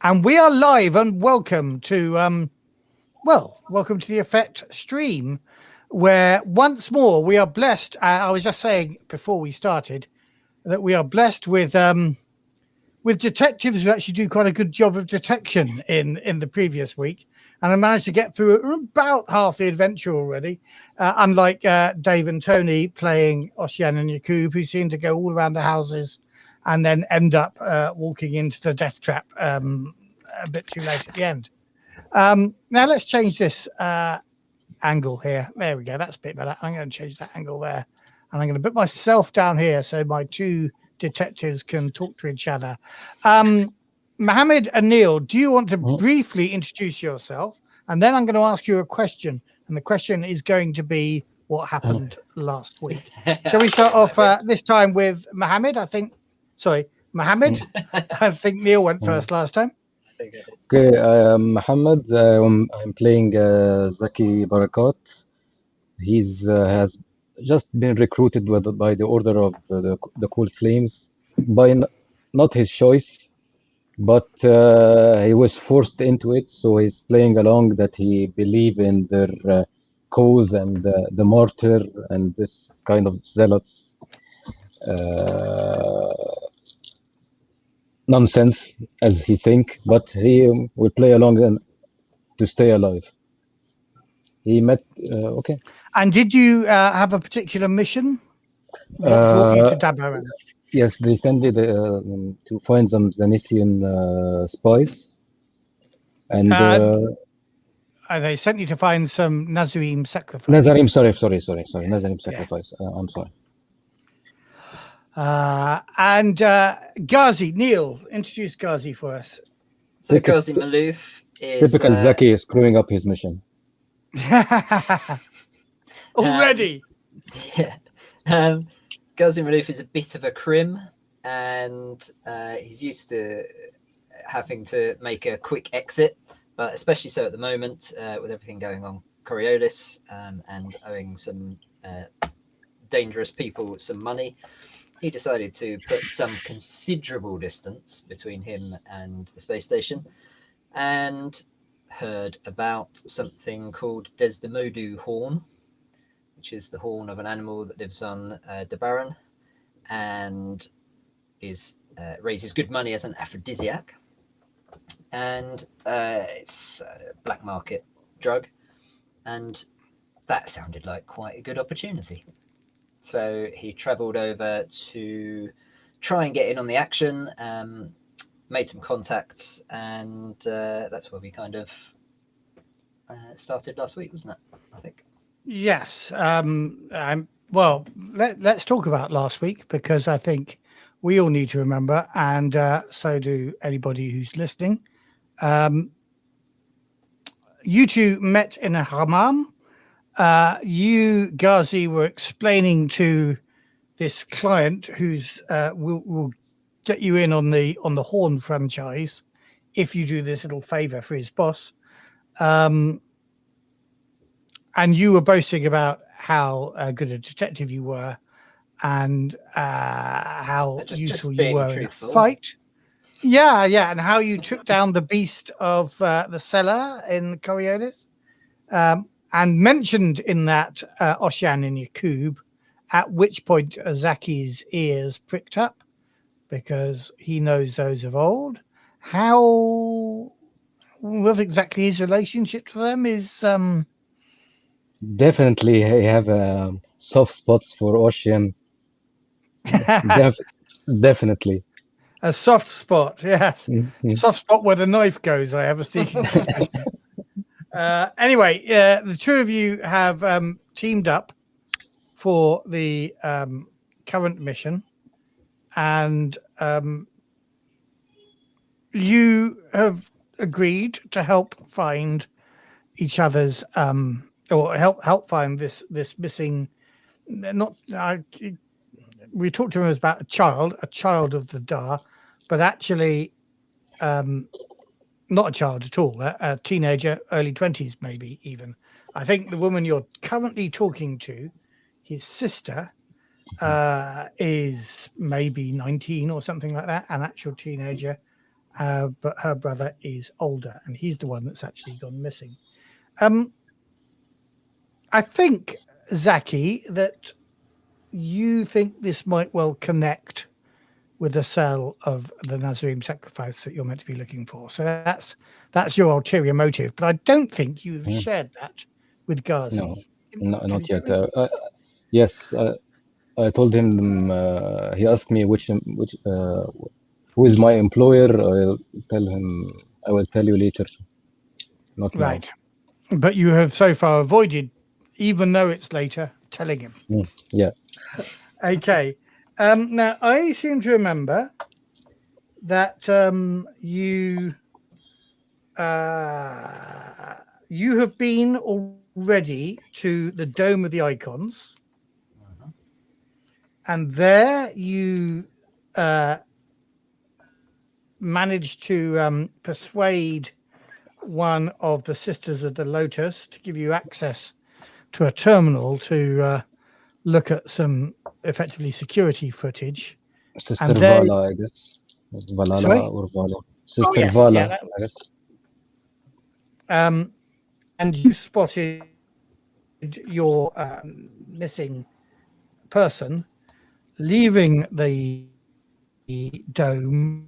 And we are live, and welcome to welcome to the Effect stream, where once more we are blessed. I was just saying before we started that we are blessed with detectives who actually do quite a good job of detection in the previous week, and I managed to get through about half the adventure already. Unlike Dave and Tony playing Oshian and Yaqub, who seem to go all around the houses and then end up walking into the death trap a bit too late at the end. Now let's change this angle here. There we go. That's a bit better. I'm going to change that angle there. And I'm going to put myself down here so my two detectives can talk to each other. Mohammed and Neil, do you want to briefly introduce yourself? And then I'm going to ask you a question. And the question is going to be what happened last week. Shall we start off this time with Mohammed? Mohammed. I think Neil went first last time. Okay, Muhammad. I'm playing Zaki Barakat. He's has just been recruited by the order of the Cool Flames, by not his choice, but he was forced into it. So he's playing along that he believe in their cause and the martyr and this kind of zealots. Nonsense as he think, but he will play along and to stay alive. He met okay. And did you have a particular mission? What brought you to Dabaran? Yes, they tended to find some Zanisian spies, and they sent you to find some Nazareem sacrifice. Nazareem, sorry, Nazareem sacrifice. I'm sorry. And Ghazi, Neil, introduce Ghazi for us. So Ghazi Malouf is typical Zaki is screwing up his mission. Already. Yeah. Ghazi Malouf is a bit of a crim, and he's used to having to make a quick exit, but especially so at the moment with everything going on Coriolis and owing some dangerous people some money. He decided to put some considerable distance between him and the space station, and heard about something called Desdemodu horn, which is the horn of an animal that lives on Dabaran and raises good money as an aphrodisiac. And it's a black market drug, and that sounded like quite a good opportunity. So he travelled over to try and get in on the action, made some contacts, and that's where we kind of started last week, wasn't it? I think. Yes. Well, let's talk about last week, because I think we all need to remember, and so do anybody who's listening. You two met in a hammam. You, Ghazi, were explaining to this client who's will get you in on the Horn franchise if you do this little favor for his boss. And you were boasting about how good a detective you were, and how useful you were in a fight. Yeah, and how you took down the beast of the cellar in Coriolis. And mentioned in that Oshian and Yaqub, at which point Zaki's ears pricked up, because he knows those of old. What exactly his relationship to them is? Definitely, I have soft spots for Ocean. Definitely. A soft spot, yes. Mm-hmm. Soft spot where the knife goes, I have a sneaking suspicion. Anyway, the two of you have teamed up for the current mission, and you have agreed to help find each other's or help find this missing. We talked to him about a child of the Dar, but actually not a child at all, a teenager, early 20s maybe even. I think the woman you're currently talking to, his sister, is maybe 19 or something like that, an actual teenager. but her brother is older, and he's the one that's actually gone missing. I think, Zaki, that you think this might well connect with the cell of the Nazareem sacrifice that you're meant to be looking for. So that's your ulterior motive. But I don't think you've shared that with Ghazi. No, not yet. Yes, I told him. He asked me which who is my employer. I will tell you later. Not right. Now. But you have so far avoided, even though it's later, telling him. Yeah. Okay. Now, I seem to remember that you have been already to the Dome of the Icons, and there you managed to persuade one of the Sisters of the Lotus to give you access to a terminal to look at some effectively security footage. Sister Vala, I guess. Valala or Vala. Sister yes, Vala, yeah, I guess. And you spotted your missing person leaving the dome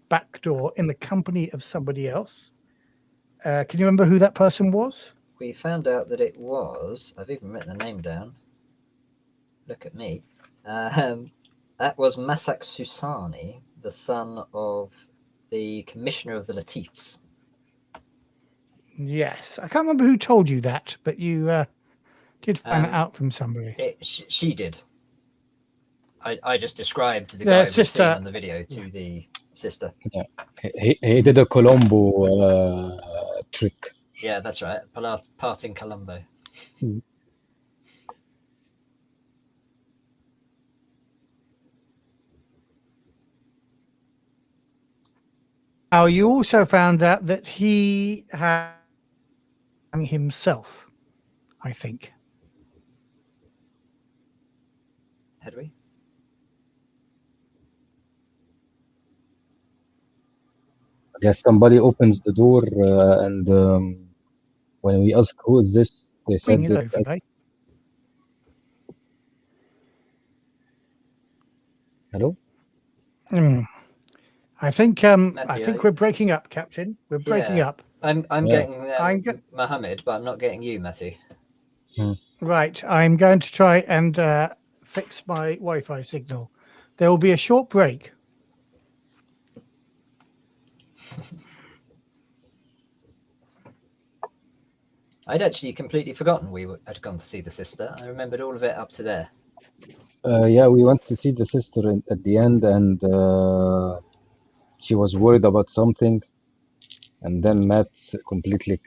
back door in the company of somebody else. Can you remember who that person was? We found out that it was, I've even written the name down. Look at me. That was Masak Susani, the son of the commissioner of the Latifs. Yes. I can't remember who told you that, but you did find it out from somebody. She did. I just described the guy we've seen on the video to the sister. Yeah. He did a Colombo trick. Yeah, that's right. Parting Colombo. Now, you also found out that he had himself, I think. Had we? I guess somebody opens the door and when we ask who is this, they said that. Hello? I think Matthew, I think we're breaking up, Captain. We're breaking up. I'm getting Mohammed, but I'm not getting you, Matthew. Right. I'm going to try and fix my Wi-Fi signal. There will be a short break. I'd actually completely forgotten we had gone to see the sister. I remembered all of it up to there. Yeah, we went to see the sister at the end, and she was worried about something, and then Matt completely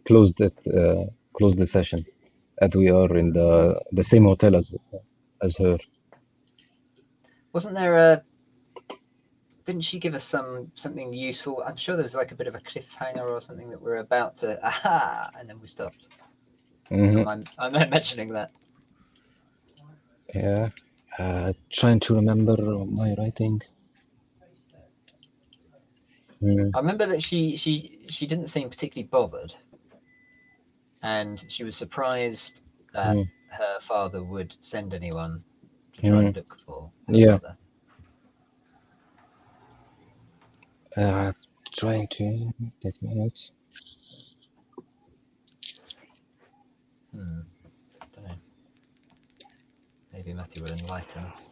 closed the session, as we are in the same hotel as her. Wasn't there didn't she give us something useful? I'm sure there was like a bit of a cliffhanger or something that we're about to and then we stopped. I'm mentioning that. Yeah, trying to remember my writing. I remember that she didn't seem particularly bothered, and she was surprised that her father would send anyone to try and look for her brother. Trying to take my notes. Don't know. Maybe Matthew will enlighten us.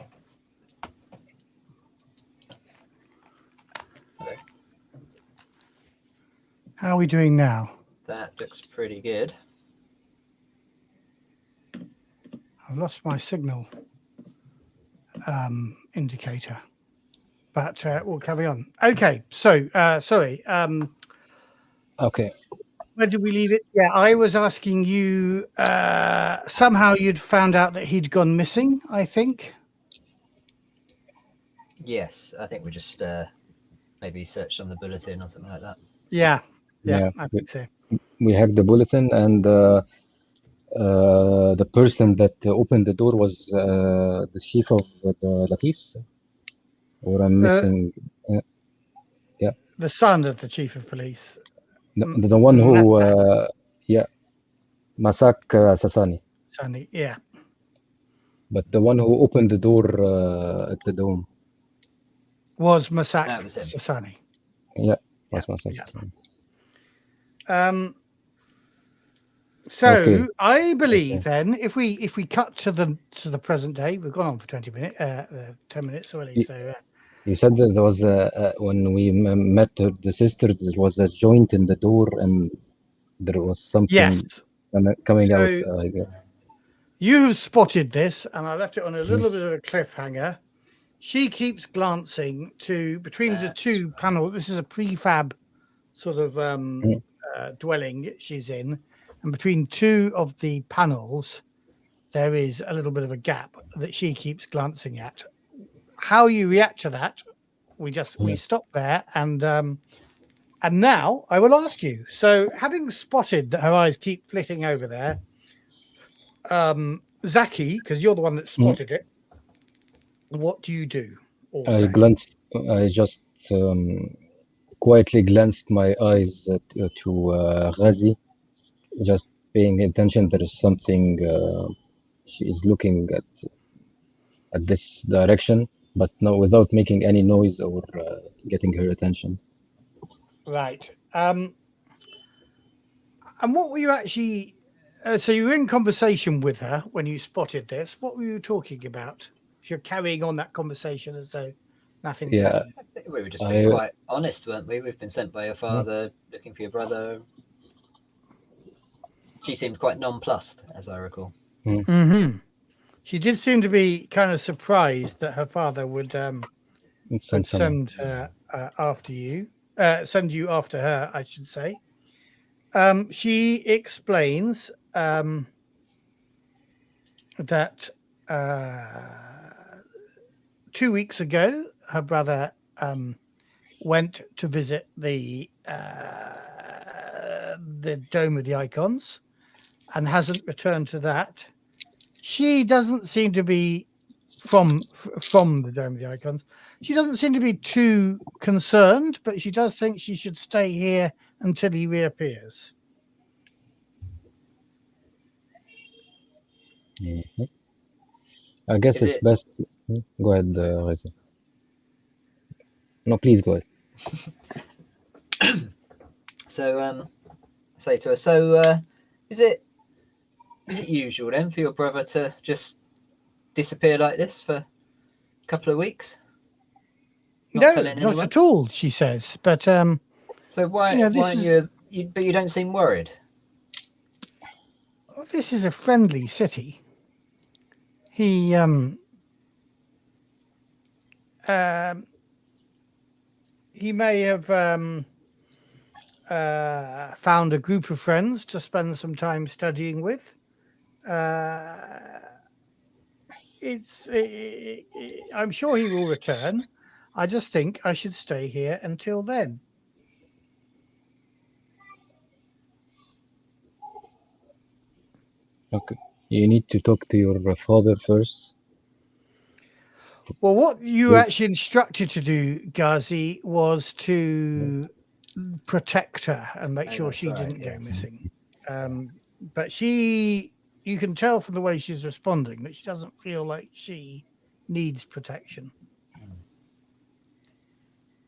Hello. How are we doing now? That looks pretty good. I've lost my signal indicator, but we'll carry on. Okay, so sorry. Okay. Where did we leave it? Yeah, I was asking you. Somehow you'd found out that he'd gone missing, I think. Yes, I think we just maybe searched on the bulletin or something like that. Yeah, I think so. We hacked the bulletin, and the person that opened the door was the chief of the Latifs. Or I'm missing. the son of the chief of police. The one who, Masak Sasani. Sani, yeah. But the one who opened the door at the dome. Was Masak That was him. Sasani. Yeah, was Yeah, Masak yeah. Sasani. So Okay. I believe then if we cut to the present day, we've gone on for 10 minutes already. So You said that there was when we met the sisters, there was a joint in the door, and there was something yes, coming So- out. you've spotted this, and I left it on a little bit of a cliffhanger. She keeps glancing to between the two panels. This is a prefab sort of dwelling she's in, and between two of the panels, there is a little bit of a gap that she keeps glancing at. How you react to that, we stop there, and now I will ask you. So, having spotted that her eyes keep flitting over there, Zaki, because you're the one that spotted it, what do you do? Or I say? glanced. I just quietly glanced my eyes to Ghazi, just paying attention. There is something. She is looking at this direction, but no, without making any noise or getting her attention. Right. And what were you actually? So you were in conversation with her when you spotted this. What were you talking about? If you're carrying on that conversation as though nothing's Yeah. happened. I think we were just being quite honest, weren't we? We've been sent by your father looking for your brother. She seemed quite nonplussed, as I recall. Mm-hmm. She did seem to be kind of surprised that her father would send her after you. Send you after her, I should say. She explains that 2 weeks ago, her brother went to visit the Dome of the Icons and hasn't returned to that. She doesn't seem to be from the Dome of the Icons. She doesn't seem to be too concerned, but she does think she should stay here until he reappears. I guess it's best. Go ahead, Reza. No, please go ahead. So, say to her. So, is it usual then for your brother to just disappear like this for a couple of weeks? No, not at all. She says, but so why but you don't seem worried? Well, this is a friendly city. He may have found a group of friends to spend some time studying with. I'm sure he will return. I just think I should stay here until then. Okay. You need to talk to your father first. Well, what you actually instructed to do, Ghazi, was to protect her and make sure she didn't go missing. But you can tell from the way she's responding that she doesn't feel like she needs protection.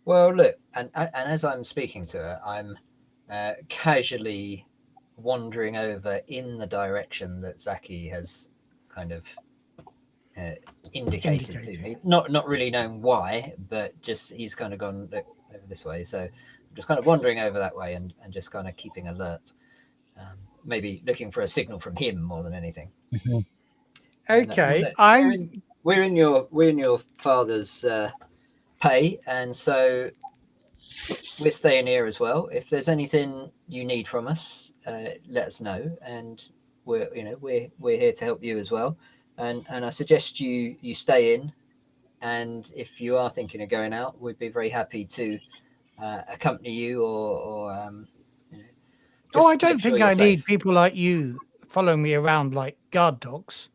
Well, look, and as I'm speaking to her, I'm casually wandering over in the direction that Zaki has kind of indicated to me. Not really knowing why, but just he's kind of gone look over this way. So I'm just kind of wandering over that way and just kind of keeping alert. Maybe looking for a signal from him more than anything. Mm-hmm. Okay, we're in your father's pay, and so we're staying here as well. If there's anything you need from us, let us know, and we're here to help you as well. And I suggest you stay in, and if you are thinking of going out, we'd be very happy to accompany you or I don't think I need people like you following me around like guard dogs.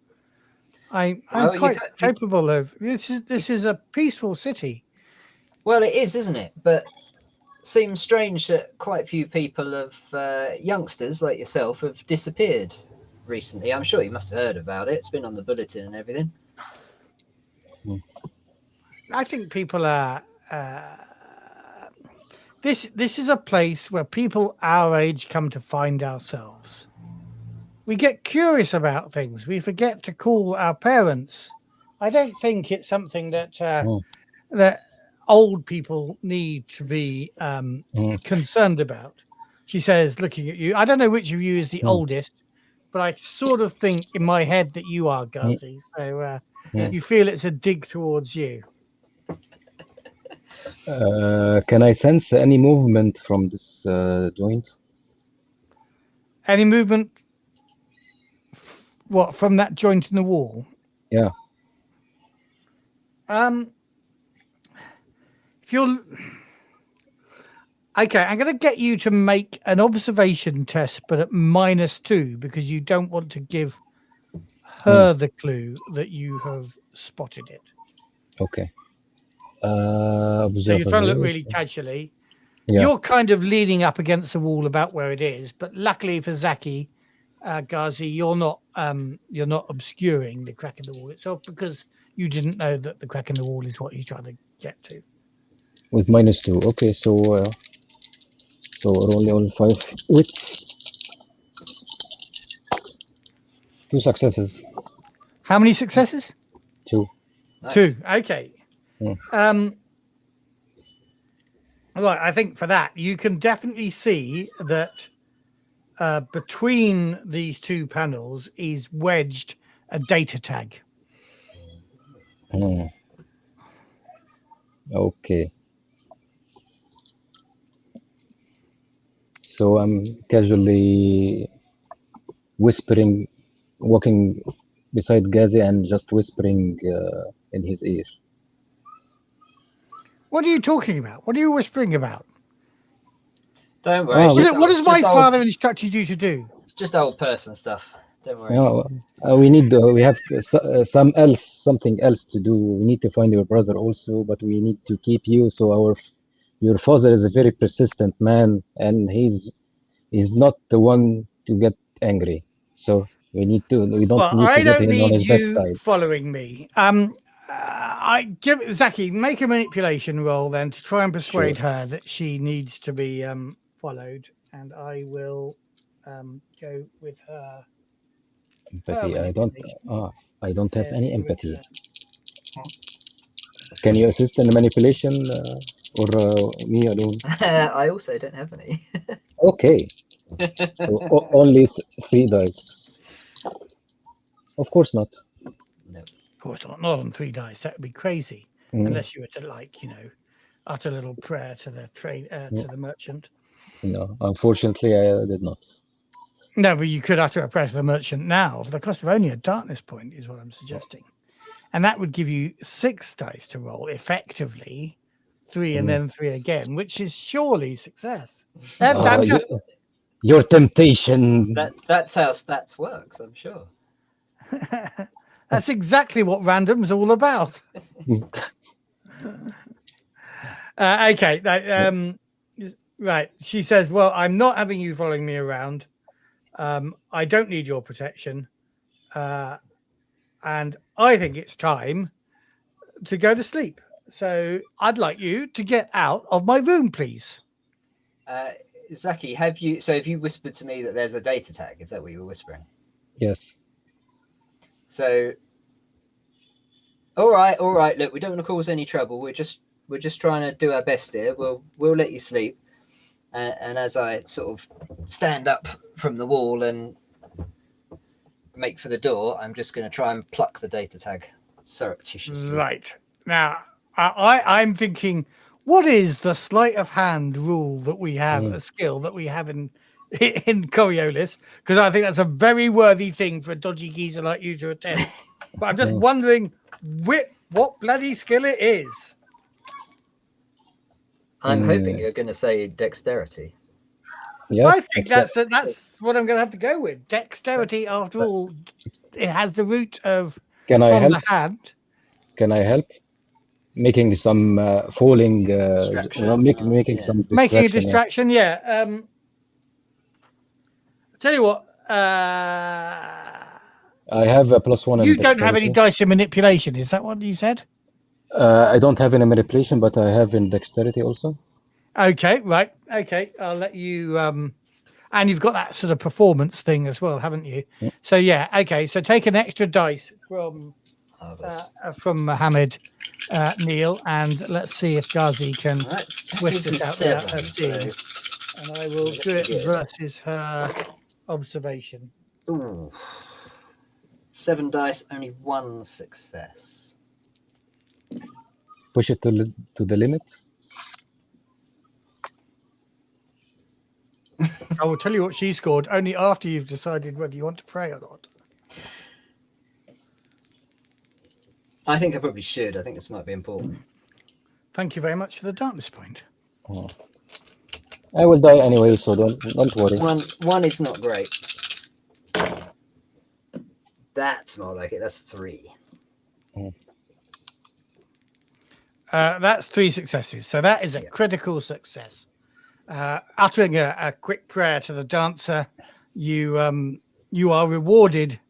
I'm quite capable of this. This is a peaceful city. Well, it is, isn't it? But seems strange that quite a few people youngsters like yourself have disappeared recently. I'm sure you must have heard about it. It's been on the bulletin and everything. I think people are. This is a place where people our age come to find ourselves. We get curious about things. We forget to call our parents. I don't think it's something that that old people need to be concerned about. She says, looking at you. I don't know which of you is the oldest, but I sort of think in my head that you are, Ghazi. So you feel it's a dig towards you. Can I sense any movement from this joint? Any movement? What, from that joint in the wall? Yeah. If you're okay, I'm going to get you to make an observation test, but at -2, because you don't want to give her the clue that you have spotted it. Okay. So you're trying to look really casually. Yeah. You're kind of leaning up against the wall about where it is, but luckily for Zaki, Ghazi, you're not obscuring the crack in the wall itself, because you didn't know that the crack in the wall is what he's trying to get to. With -2. Okay, so only 5 wits. 2 successes. How many successes? 2. Nice. 2. Okay. Yeah. Right. I think for that you can definitely see that between these 2 panels is wedged a data tag. Okay. So I'm casually whispering, walking beside Ghazi and just whispering in his ear. What are you talking about? What are you whispering about? Don't worry. What has my father instructed you to do? It's just old person stuff. Don't worry. No, we have something else to do. We need to find your brother also, but we need to keep you. So your father is a very persistent man, and he's not the one to get angry. So we don't need to get him on his bad side. Following me. I give Zaki, make a manipulation roll then to try and persuade her that she needs to be followed, and I will go with her. Empathy. I don't have any empathy. Can you assist in the manipulation, or me alone? I also don't have any. Okay. So only 3 dice. Of course not. No. Of course not on 3 dice. That would be crazy. Unless you were to utter a little prayer to the to the merchant. No, unfortunately, I did not. No, but you could utter a prayer to the merchant now for the cost of only a darkness point, is what I'm suggesting. And that would give you 6 dice to roll, effectively 3 and then 3 again, which is surely success. Your temptation. That's how stats works, I'm sure. That's exactly what random's all about. Okay. Right. She says, well, I'm not having you following me around. I don't need your protection. And I think it's time to go to sleep. So I'd like you to get out of my room, please. Zaki, have you whispered to me that there's a data tag? Is that what you were whispering? Yes. So, all right. Look, we don't want to cause any trouble. We're just trying to do our best here. We'll let you sleep. And as I sort of stand up from the wall and make for the door, I'm just going to try and pluck the data tag surreptitiously. Right. Now, I'm thinking, what is the sleight of hand rule that we have, a skill that we have in Coriolis? Because I think that's a very worthy thing for a dodgy geezer like you to attempt. But I'm just wondering what bloody skill it is. I'm hoping you're going to say dexterity. Yeah, I think that's what I'm going to have to go with. Dexterity, after all, it has the root of Can I help? the hand. Can I help? making some falling, Distraction, making yeah. some Making a distraction. distraction, yeah. Tell you what, I have a +1 in you don't have any dexterity. dice in manipulation. Is that what you said? I don't have any manipulation, but I have in dexterity also. Okay, right. Okay, I'll let you. And you've got that sort of performance thing as well, haven't you? Mm. So yeah, okay. So take an extra dice from Mohammed, Neil, and let's see if Ghazi can Right. whisk Gives me this out without her 7, seeing. And I will Looking do it good. versus her observation. Ooh. 7 dice, only 1 success. Push it to the limit. I will tell you what she scored only after you've decided whether you want to pray or not. I think I probably should. I think this might be important. Thank you very much for the darkness point. Oh. I will die anyway, so don't worry. One is not great. That's more like it. That's 3. That's 3 successes. So that is a critical success. Uttering a quick prayer to the dancer, you are rewarded,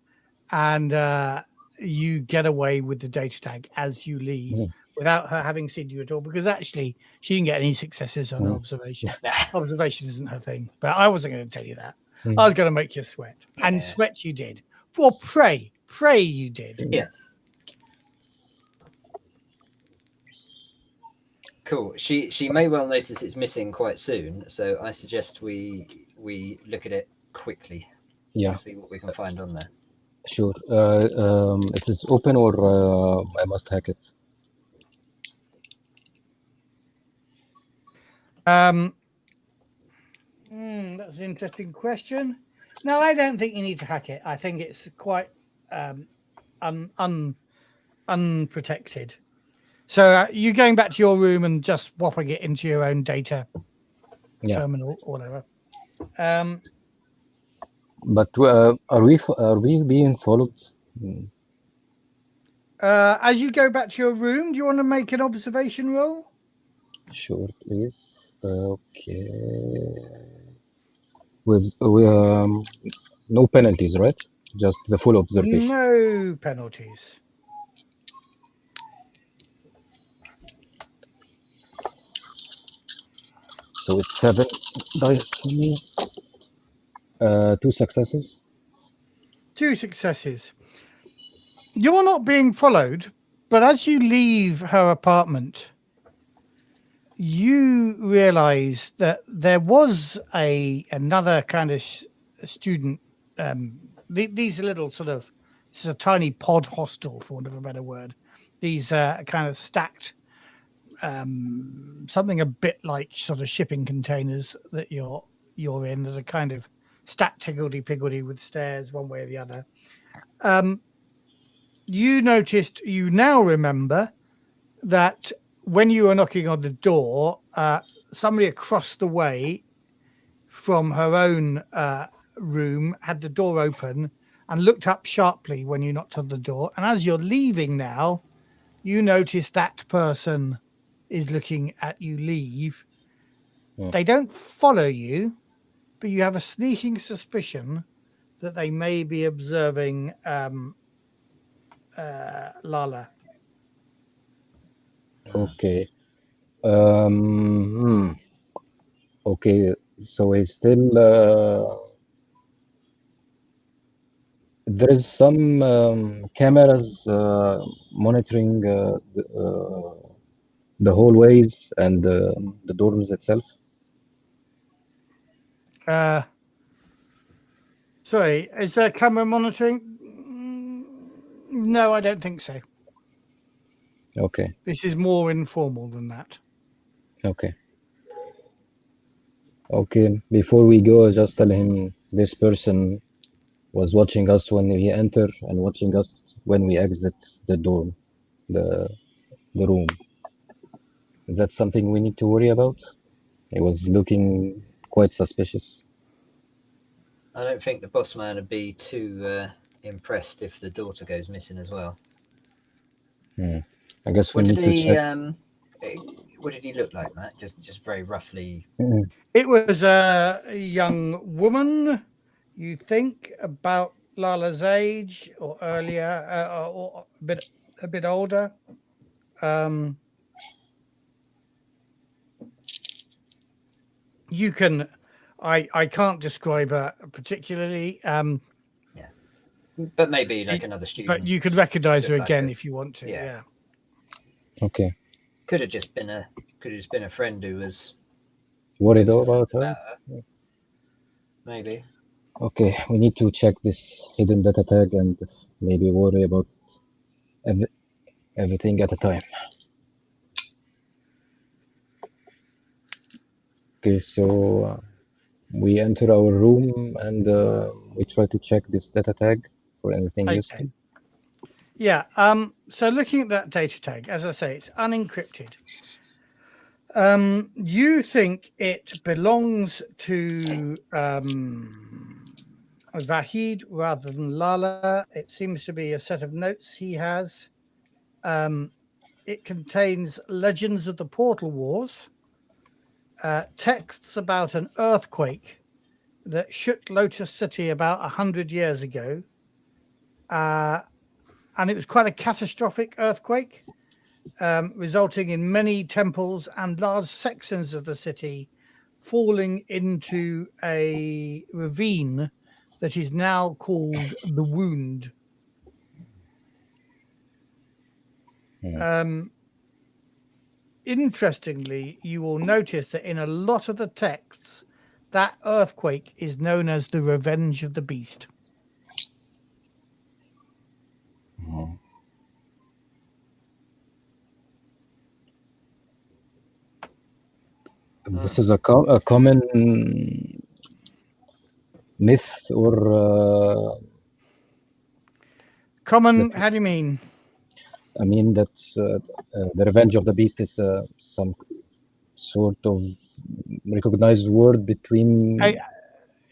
and you get away with the data tag as you leave without her having seen you at all. Because actually, she didn't get any successes on her observation. Observation isn't her thing. But I wasn't going to tell you that. I was going to make you sweat, and sweat you did. Well, pray you did. Yes. Cool. She may well notice it's missing quite soon, so I suggest we look at it quickly. Yeah. See what we can find on there. Sure. It is open, or I must hack it. That's an interesting question. No, I don't think you need to hack it. I think it's quite unprotected. So you going back to your room and just swapping it into your own data terminal or whatever. But are we being followed? As you go back to your room, do you want to make an observation roll? Sure, please. Okay. With no penalties, right? Just the full observation. No penalties. So it's 7 dice for me. 2 successes. 2 successes. You're not being followed, but as you leave her apartment, you realize that there was another kind of student. These are little sort of, this is a tiny pod hostel, for want of a better word. These kind of stacked, something a bit like sort of shipping containers that you're in. There's a kind of stacked higgledy-piggledy with stairs one way or the other. You now remember that when you were knocking on the door, somebody across the way from her own room had the door open and looked up sharply when you knocked on the door. And as you're leaving now, you notice that person is looking at you leave. They don't follow you, but you have a sneaking suspicion that they may be observing Lala. Okay. Okay. So it's still there is some cameras monitoring the hallways and the doors itself. Sorry, is there camera monitoring? No, I don't think so. Okay. This is more informal than that. Okay. Okay. Before we go, just tell him this person was watching us when we enter and watching us when we exit the dorm, the room. Is that something we need to worry about? It was looking quite suspicious. I don't think the boss man would be too impressed if the daughter goes missing as well. I guess we What need did to he check. what did he look like, Matt? Just very roughly. It was a young woman, you think, about Lala's age or earlier, or a bit older. You can, I can't describe her particularly, But maybe like another student. but you could recognize her look like again a- if you want to. yeah. Yeah. Okay. Could have just been a friend who was Worried concerned about her? Maybe. Okay, we need to check this hidden data tag and maybe worry about everything at a time. Okay, so we enter our room and we try to check this data tag for anything useful. Yeah. So looking at that data tag, as I say, it's unencrypted. You think it belongs to Vahid rather than Lala. It seems to be a set of notes he has. It contains legends of the Portal Wars, texts about an earthquake that shook Lotus City about 100 years ago. And it was quite a catastrophic earthquake, resulting in many temples and large sections of the city falling into a ravine that is now called the Wound. Interestingly, you will notice that in a lot of the texts, that earthquake is known as the Revenge of the Beast. This is a common myth or Common? How do you mean? I mean that the Revenge of the Beast is some sort of recognized word between.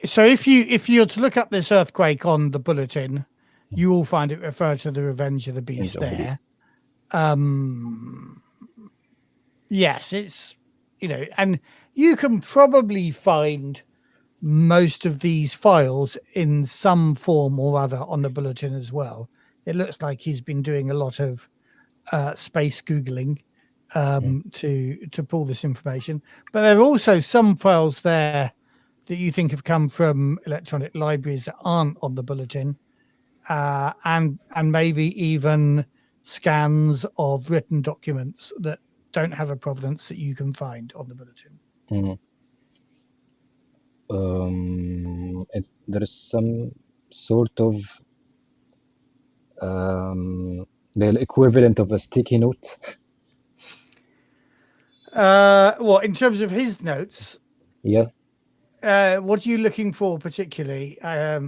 So if you're to look up this earthquake on the bulletin, you will find it referred to the Revenge of the Beast there. Yes, it's, and you can probably find most of these files in some form or other on the bulletin as well. It looks like he's been doing a lot of space Googling to pull this information. But there are also some files there that you think have come from electronic libraries that aren't on the bulletin, and maybe even scans of written documents that don't have a provenance that you can find on the bulletin. There is some sort of the equivalent of a sticky note. Well, in terms of his notes, Yeah. What are you looking for particularly? I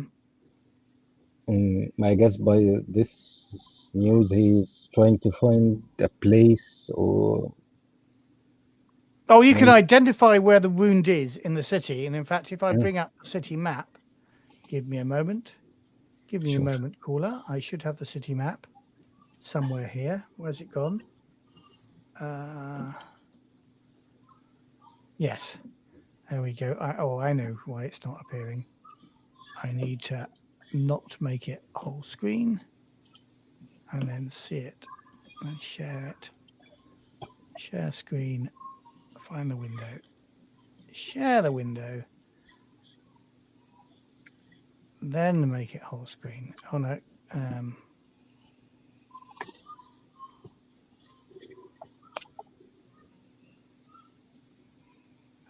guess by this news, he's trying to find a place or. Oh, you can identify where the wound is in the city. And in fact, if I bring up the city map, give me a moment. Give me a moment, caller. I should have the city map somewhere here. Where's it gone? Yes. There we go. I know why it's not appearing. I need to not make it whole screen and then see it and share it. Share screen. Find the window. Share the window. Then make it whole screen. Oh no.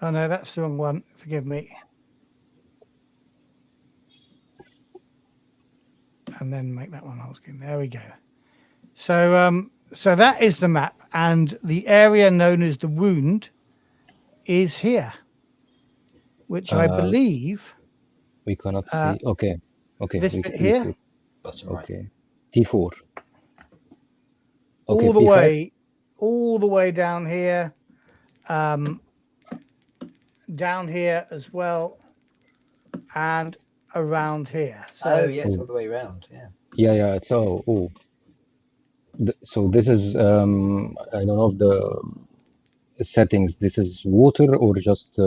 Oh no, that's the wrong one. Forgive me. And then make that one whole screen. There we go. So so that is the map, and the area known as the Wound is here, which I believe we cannot see. Okay. This bit here. Bottom right. Okay. T4. Okay, all the way down here. Down here as well, and around here. So, it's all the way around. Yeah. Yeah. It's So this is I don't know if the settings. This is water or just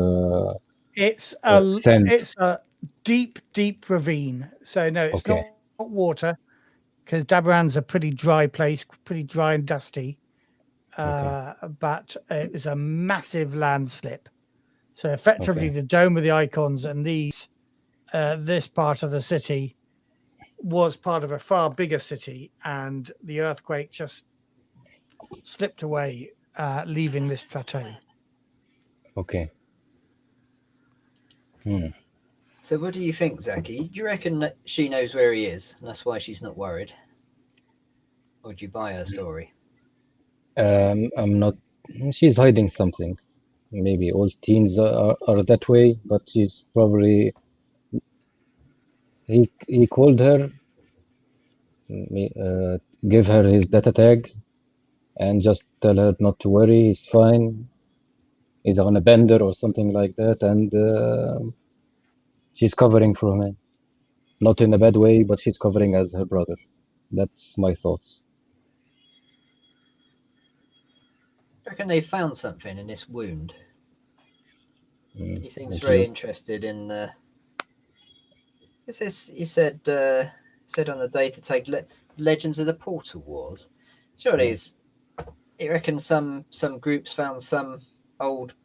It's sand. a deep ravine. So no, it's Okay. not water, because Dabaran's a pretty dry place, pretty dry and dusty. Okay. But it was a massive landslip. So effectively, Okay. the dome of the icons and this part of the city was part of a far bigger city, and the earthquake just slipped away, leaving this plateau. Okay. Hmm. So what do you think, Zaki? Do you reckon that she knows where he is, and that's why she's not worried? Or do you buy her story? I'm not. She's hiding something. Maybe all teens are that way, but she's probably. He called her, give her his data tag, and just tell her not to worry. He's fine. He's on a bender or something like that, and she's covering for him. Not in a bad way, but she's covering as her brother. That's my thoughts. I reckon they found something in this wound. He seems It's very just, interested in the. He said on the data tag Legends of the Portal Wars. Surely is. You reckon some groups found some old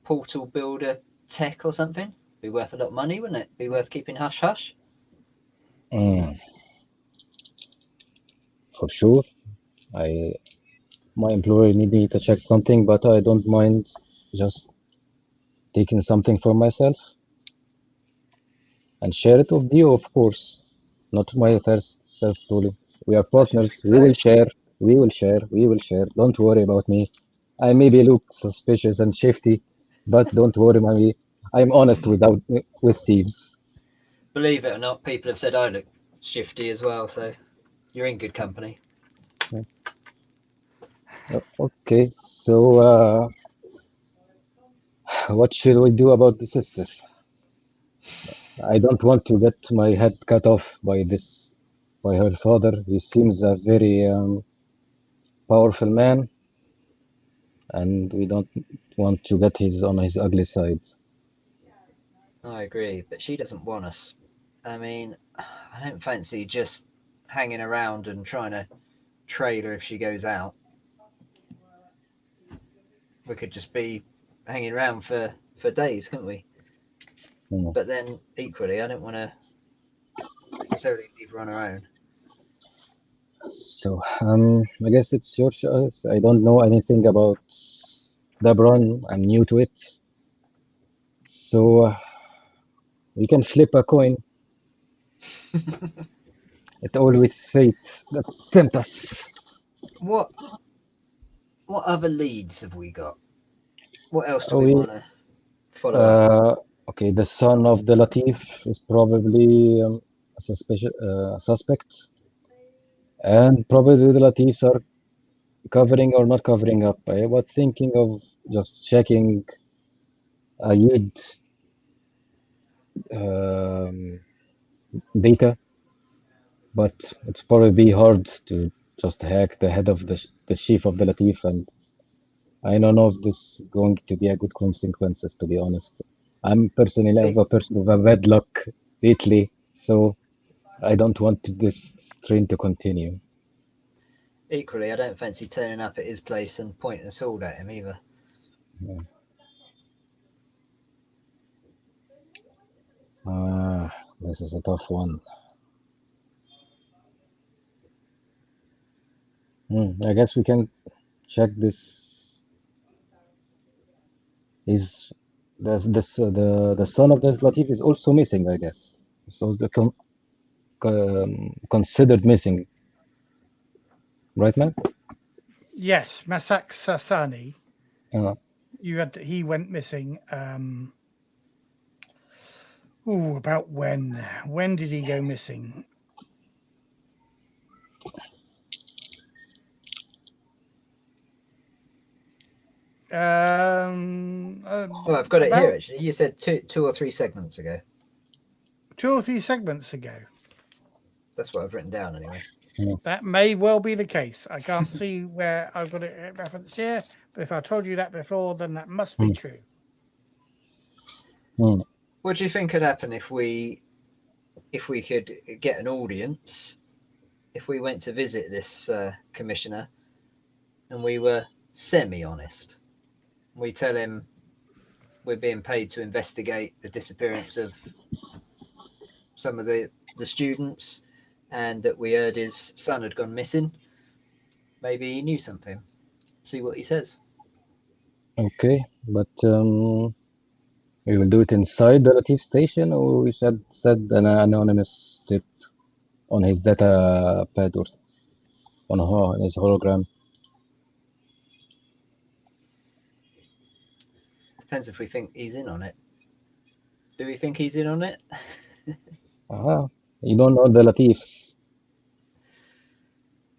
portal builder tech or something? Be worth a lot of money, wouldn't it? Be worth keeping hush hush. for sure. My employer need me to check something, but I don't mind just taking something for myself and share it with you, of course. Not my first self tooling. We are I should partners. think We so. will share. We will share. We will share. Don't worry about me. I maybe look suspicious and shifty, but don't worry about me. I'm honest with thieves. Believe it or not, people have said I look shifty as well, so you're in good company. Okay, so what should we do about the sister? I don't want to get my head cut off by her father. He seems a very powerful man, and we don't want to get on his ugly side. I agree, but she doesn't want us. I mean, I don't fancy just hanging around and trying to trail her if she goes out. We could just be hanging around for days, couldn't we? Hmm. But then equally, I don't want to necessarily leave her on her own. So I guess it's your choice. I don't know anything about Dabaran. I'm new to it, so we can flip a coin. It always fate that tempt us. What other leads have we got? What else do Oh, we want to follow up? okay, the son of the Latif is probably a suspect, and probably the Latifs are covering or not covering up. I was thinking of just checking Ayid um, data, but it's probably hard to just hack the head of the chief of the Latif, and I don't know if this is going to be a good consequences, to be honest. I'm personally a person of a bad luck lately, so I don't want this trend to continue. Equally, I don't fancy turning up at his place and pointing a sword at him either. Yeah. This is a tough one. I guess we can check this. Is the son of the Latif is also missing? I guess so. Considered missing, right, man? Yes, Masak Sassani. Uh, He went missing. About when? When did he go missing? Oh, I've got it here About actually. You said two or three segments ago. 2 or 3 segments ago. That's what I've written down anyway. That may well be the case. I can't see where I've got it referenced here, but if I told you that before, then that must be true. What do you think could happen if we could get an audience, if we went to visit this commissioner and we were semi-honest? We tell him we're being paid to investigate the disappearance of some of the students and that we heard his son had gone missing. Maybe he knew something. See what he says. Okay, but we will do it inside the Latif station, or we should set an anonymous tip on his data pad or on his hologram. Depends if we think he's in on it. Do we think he's in on it? You don't know the Latifs.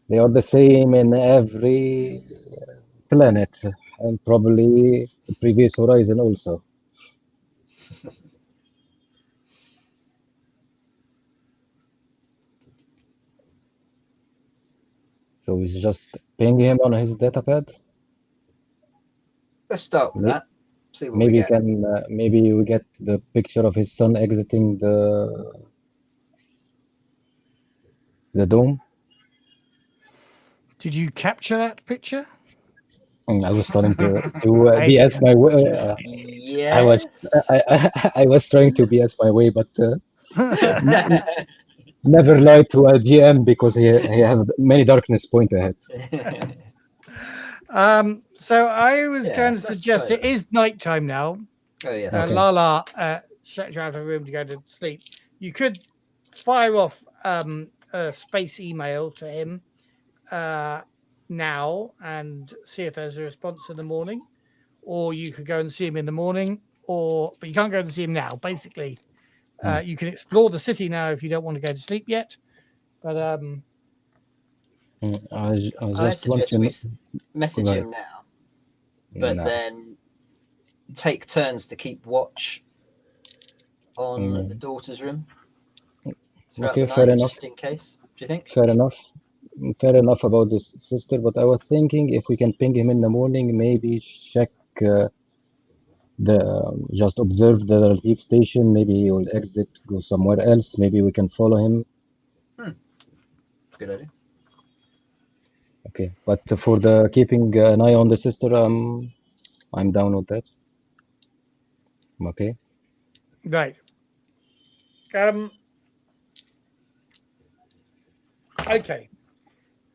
They are the same in every planet, and probably the previous horizon also. So we just ping him on his datapad. Let's start with that. See what Maybe we get. maybe we get the picture of his son exiting the dome. Did you capture that picture? I was starting to BS my way. Yes. I was trying to BS my way, but never lie to a GM because he have many darkness point ahead. So I was going to suggest it is nighttime now. Oh yes. Okay. Lala shut you out of the room to go to sleep. You could fire off a space email to him now and see if there's a response in the morning, or you could go and see him in the morning, but you can't go and see him now. Basically, you can explore the city now if you don't want to go to sleep yet. But I just suggest we message him now, but then take turns to keep watch on the daughter's room. Okay, fair enough. Just in case. Do you think? Fair enough about this sister, but I was thinking if we can ping him in the morning, maybe check just observe the Latif station. Maybe he will exit, go somewhere else. Maybe we can follow him. That's a good idea. Okay, but for the keeping an eye on the sister, I'm down with that. Okay. Right. Okay.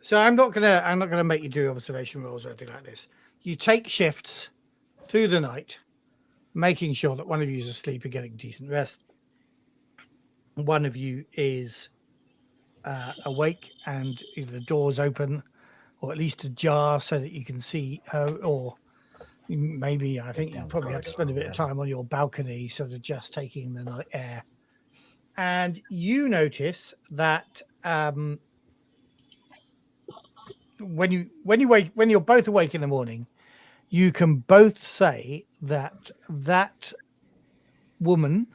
So I'm not gonna make you do observation rolls or anything like this. You take shifts through the night, making sure that one of you is asleep and getting decent rest. One of you is awake and either the door's open or at least ajar so that you can see her, or maybe I think you probably have to spend a bit of time on your balcony, sort of just taking the night air. And you notice that when you're both awake in the morning, you can both say that that woman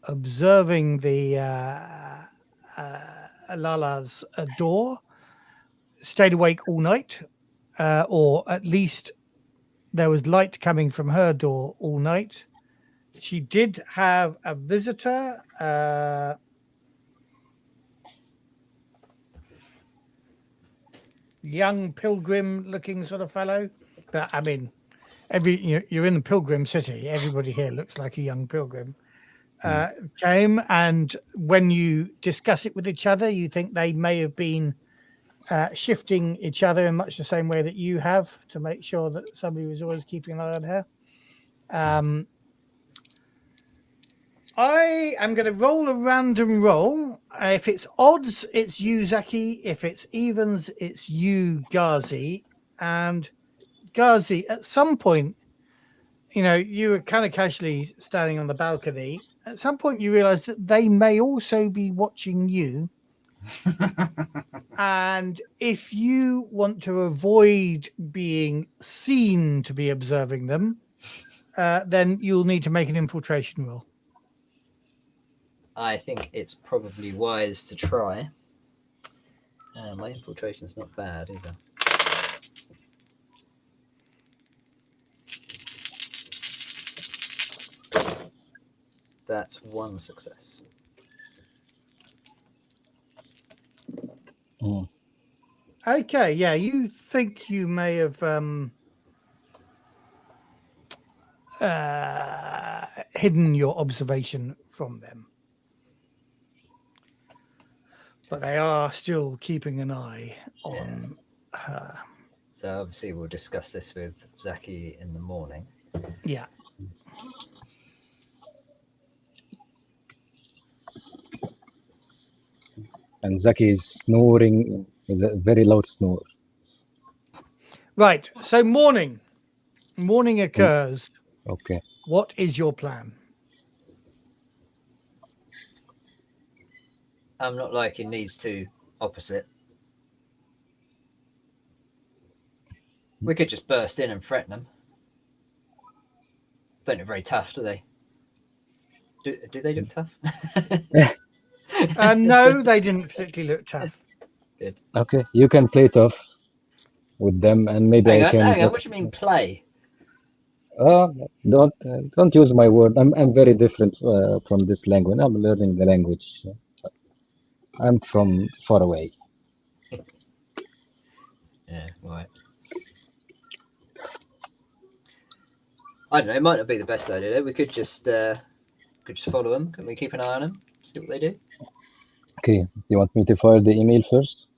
observing the Lala's door stayed awake all night, or at least there was light coming from her door all night. She did have a visitor, young pilgrim looking sort of fellow. But I mean, you're in the pilgrim city. Everybody here looks like a young pilgrim. Came, and when you discuss it with each other, you think they may have been shifting each other in much the same way that you have to make sure that somebody was always keeping an eye on her. I am going to roll a random roll. If it's odds, it's you, Zaki. If it's evens, it's you, Ghazi. And Ghazi, at some point, you were kind of casually standing on the balcony. At some point, you realize that they may also be watching you. And if you want to avoid being seen to be observing them, then you'll need to make an infiltration roll. I think it's probably wise to try. My infiltration's not bad either. That's one success. Okay, yeah, you think you may have hidden your observation from them, but they are still keeping an eye on her. So obviously we'll discuss this with Zaki in the morning. Yeah. And Zaki is snoring. It's a very loud snore. Right. So morning occurs. Okay. What is your plan? I'm not liking these two opposite. We could just burst in and threaten them. Don't look very tough, do they? Do they look tough? No, they didn't particularly look tough. Good. Okay, you can play tough with them, and maybe Hang I on, can. hang on. What do you mean play? Don't use my word. I'm very different from this language. I'm learning the language. I'm from far away. Yeah, right. I don't know. It might not be the best idea. Though. We could just follow them. Can we keep an eye on them? See what they do. Okay, you want me to fire the email first?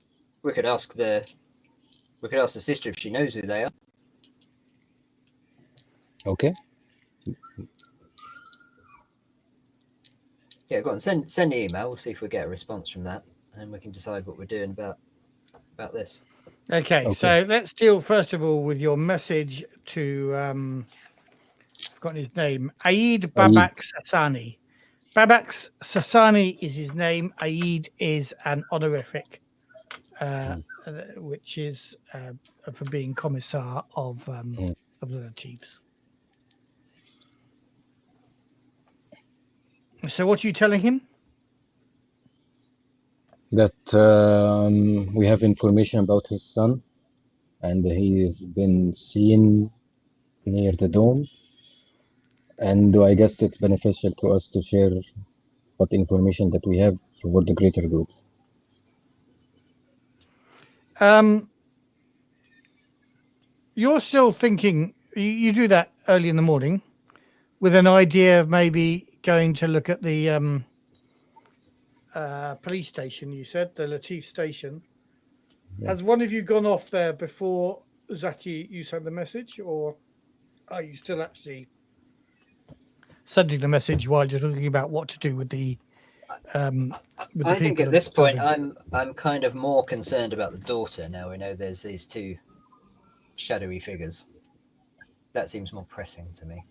We could ask the sister if she knows who they are. Okay. Yeah, go on. Send the email. We'll see if we get a response from that, and we can decide what we're doing about this. Okay, so let's deal first of all with your message to I've forgotten his name, Aid Babak Sassani. Babak Sassani is his name. Aid is an honorific, which is for being commissar of the Latifs. So what are you telling him? That we have information about his son, and he has been seen near the dome. And I guess it's beneficial to us to share what information that we have for the greater good. You're still thinking, you do that early in the morning with an idea of maybe going to look at the police station, you said, the Latif station. Yeah. Has one of you gone off there before, Zaki, you sent the message, or are you still actually sending the message while you're talking about what to do with the I think at this point I'm kind of more concerned about the daughter now we know there's these two shadowy figures. That seems more pressing to me.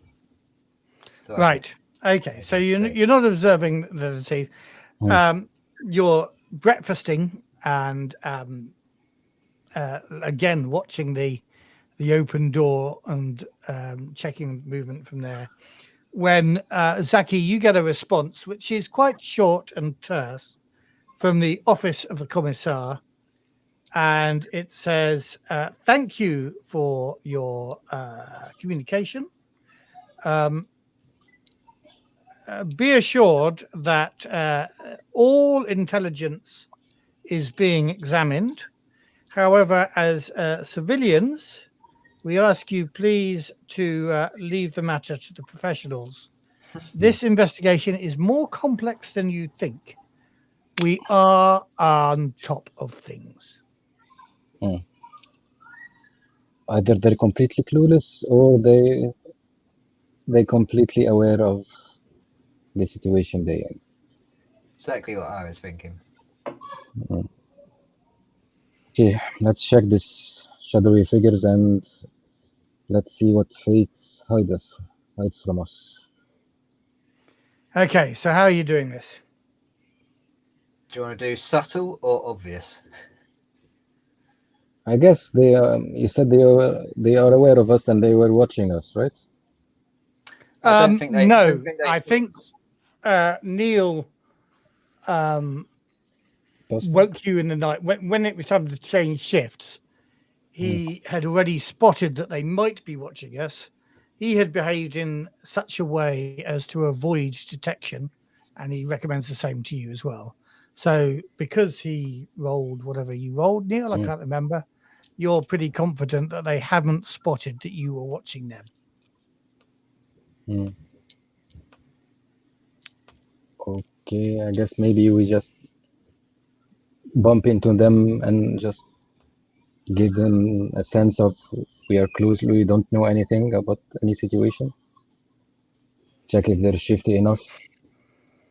So right. Okay. So you're not observing the Latif. You're breakfasting and again watching the open door and checking movement from there. When Zaki, you get a response which is quite short and terse from the office of the commissar, and it says, "Thank you for your communication. Be assured that all intelligence is being examined. However, as civilians, we ask you please to leave the matter to the professionals. This investigation is more complex than you think. We are on top of things." Either they're completely clueless or they completely aware of the situation they're in. Exactly what I was thinking. Okay, let's check this shadowy figures and let's see what fate hides from us. Okay, so how are you doing this? Do you want to do subtle or obvious? I guess they. You said they are aware of us and they were watching us, right? I don't think they. I think Neil woke you in the night when it was time to change shifts. He had already spotted that they might be watching us. He had behaved in such a way as to avoid detection, and he recommends the same to you as well. So because he rolled whatever you rolled, Neil, I can't remember, you're pretty confident that they haven't spotted that you were watching them. Okay, I guess maybe we just bump into them and just give them a sense of we are close, we don't know anything about any situation. Check if they're shifty enough.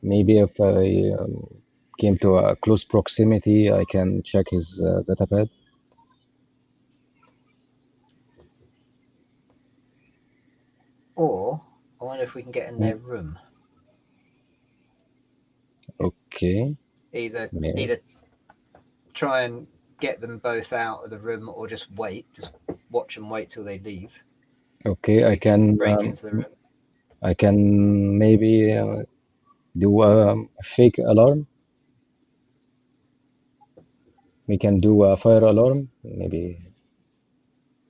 Maybe if I came to a close proximity, I can check his datapad. Or I wonder if we can get in their room. Okay. Either try and get them both out of the room, or just watch and wait till they leave. Okay, I can break into the room. I can maybe do a fake alarm. We can do a fire alarm. Maybe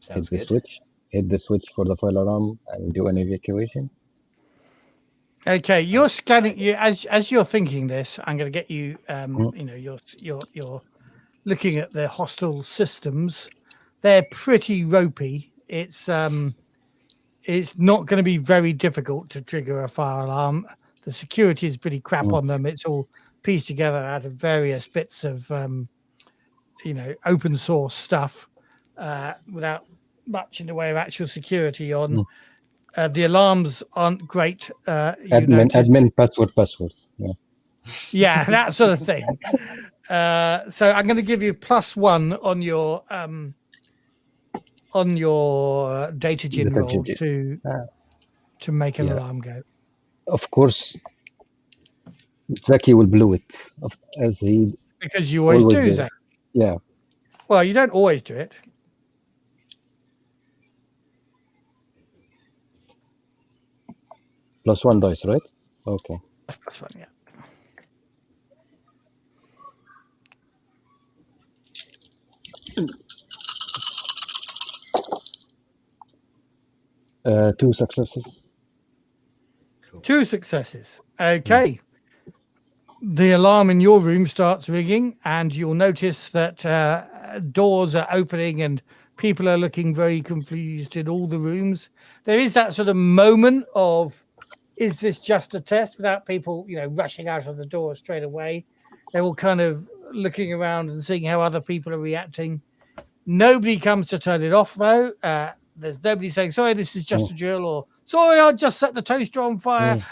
Sounds hit the good. switch. Hit the switch for the fire alarm and do an evacuation. Okay, you're scanning. You as you're thinking this, I'm going to get you. You know, you're looking at the hostile systems. They're pretty ropey. It's not going to be very difficult to trigger a fire alarm. The security is pretty crap on them. It's all pieced together out of various bits of you know, open source stuff without much in the way of actual security on. The alarms aren't great. Admin password. Yeah. Yeah, that sort of thing. So I'm going to give you +1 on your data gen roll to make an alarm go. Of course, Zaki will blow it as he because you always do, do. Zaki. Yeah. Well, you don't always do it. +1 dice, right? Okay. +1, yeah. Two successes. Cool. 2 successes. Okay. The alarm in your room starts ringing, and you'll notice that doors are opening and people are looking very confused in all the rooms. There is that sort of moment of, is this just a test, without people, you know, rushing out of the door straight away. They're all kind of looking around and seeing how other people are reacting. Nobody comes to turn it off, though. There's nobody saying, sorry, this is just a drill, or sorry, I just set the toaster on fire.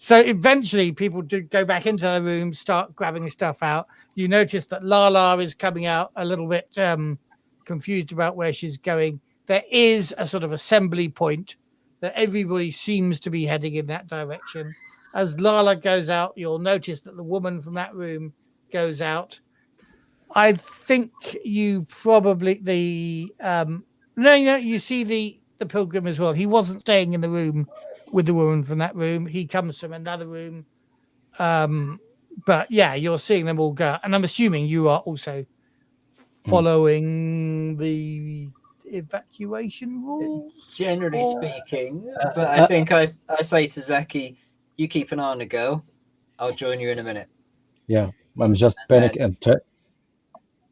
So eventually people do go back into the room, start grabbing stuff out. You notice that Lala is coming out a little bit confused about where she's going. There is a sort of assembly point that everybody seems to be heading in that direction. As Lala goes out, you'll notice that the woman from that room goes out. I think you probably you see the pilgrim as well. He wasn't staying in the room with the woman from that room. He comes from another room. But yeah, you're seeing them all go. And I'm assuming you are also following the evacuation rules? Generally speaking. But I think I say to Zaki, you keep an eye on the girl. I'll join you in a minute. Yeah, I'm just panicking.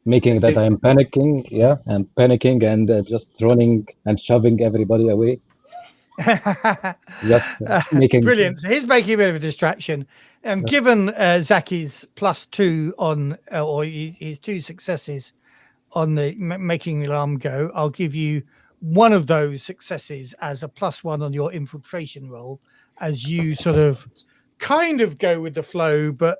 Making that I'm panicking. Yeah, I'm panicking and just running and shoving everybody away. Just making brilliant. So he's making a bit of a distraction, and given Zaki's +2 on or his 2 successes on the making the alarm go, I'll give you one of those successes as a +1 on your infiltration roll, as you sort of kind of go with the flow, but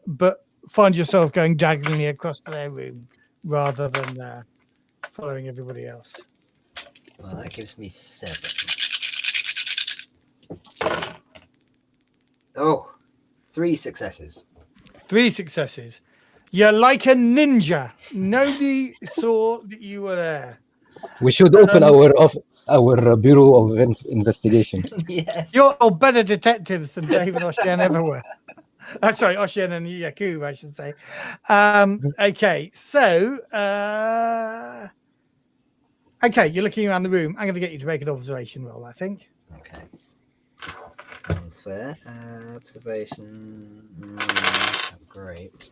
find yourself going diagonally across to their room rather than following everybody else. Well, that gives me 7. Oh, 3 successes. 3 successes. You're like a ninja. Nobody saw that you were there. We should open our Bureau of Investigation. Yes. You're better detectives than Dave and Oshian ever were. Sorry, Oshian and Yaqub, I should say. Okay, so okay, you're looking around the room. I'm going to get you to make an observation roll, I think. Okay. Sounds fair. Observation. Great.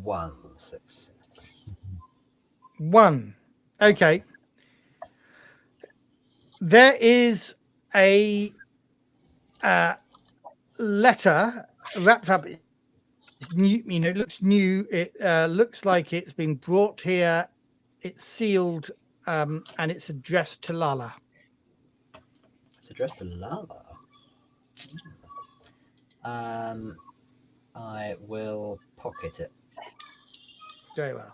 1 success. 1. Okay. There is a letter wrapped up. It's new, it looks new. It looks like it's been brought here. It's sealed, and it's addressed to Lala. It's addressed to Lala. I will pocket it. Very well.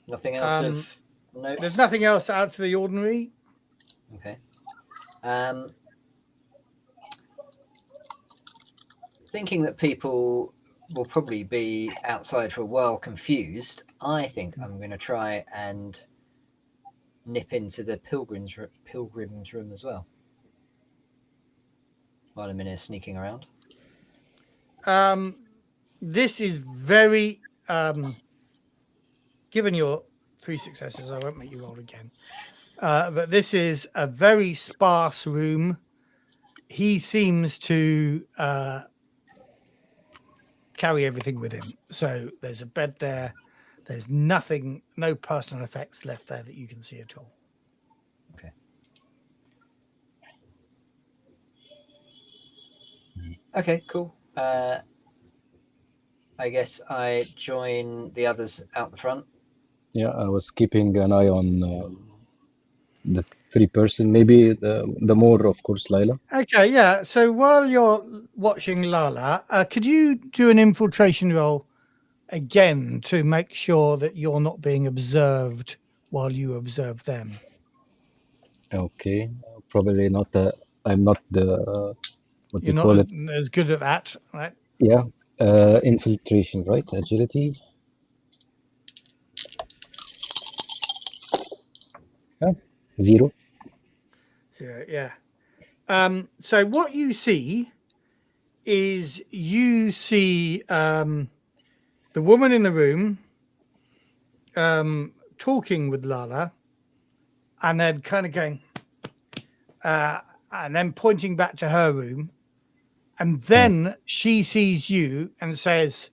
Nothing else of note? There's nothing else out of the ordinary. Okay. Thinking that people will probably be outside for a while confused, I think I'm going to try and nip into the pilgrim's room as well while I'm in here sneaking around. This is very given your 3 successes, I won't make you roll again, but this is a very sparse room. He seems to carry everything with him, so there's a bed there. There's nothing, no personal effects left there that you can see at all. Okay. Okay, cool. I guess I join the others out the front. Yeah, I was keeping an eye on the 3 person, maybe the more, of course, Lila. Okay, yeah. So while you're watching Lala, could you do an infiltration roll again to make sure that you're not being observed while you observe them? Okay, probably not. I'm not the what You're you call not it. as good at that, right? Yeah, infiltration, right? Agility. Yeah, 0. So, yeah. So what you see is the woman in the room talking with Lala, and then kind of going, and then pointing back to her room, and then she sees you and says,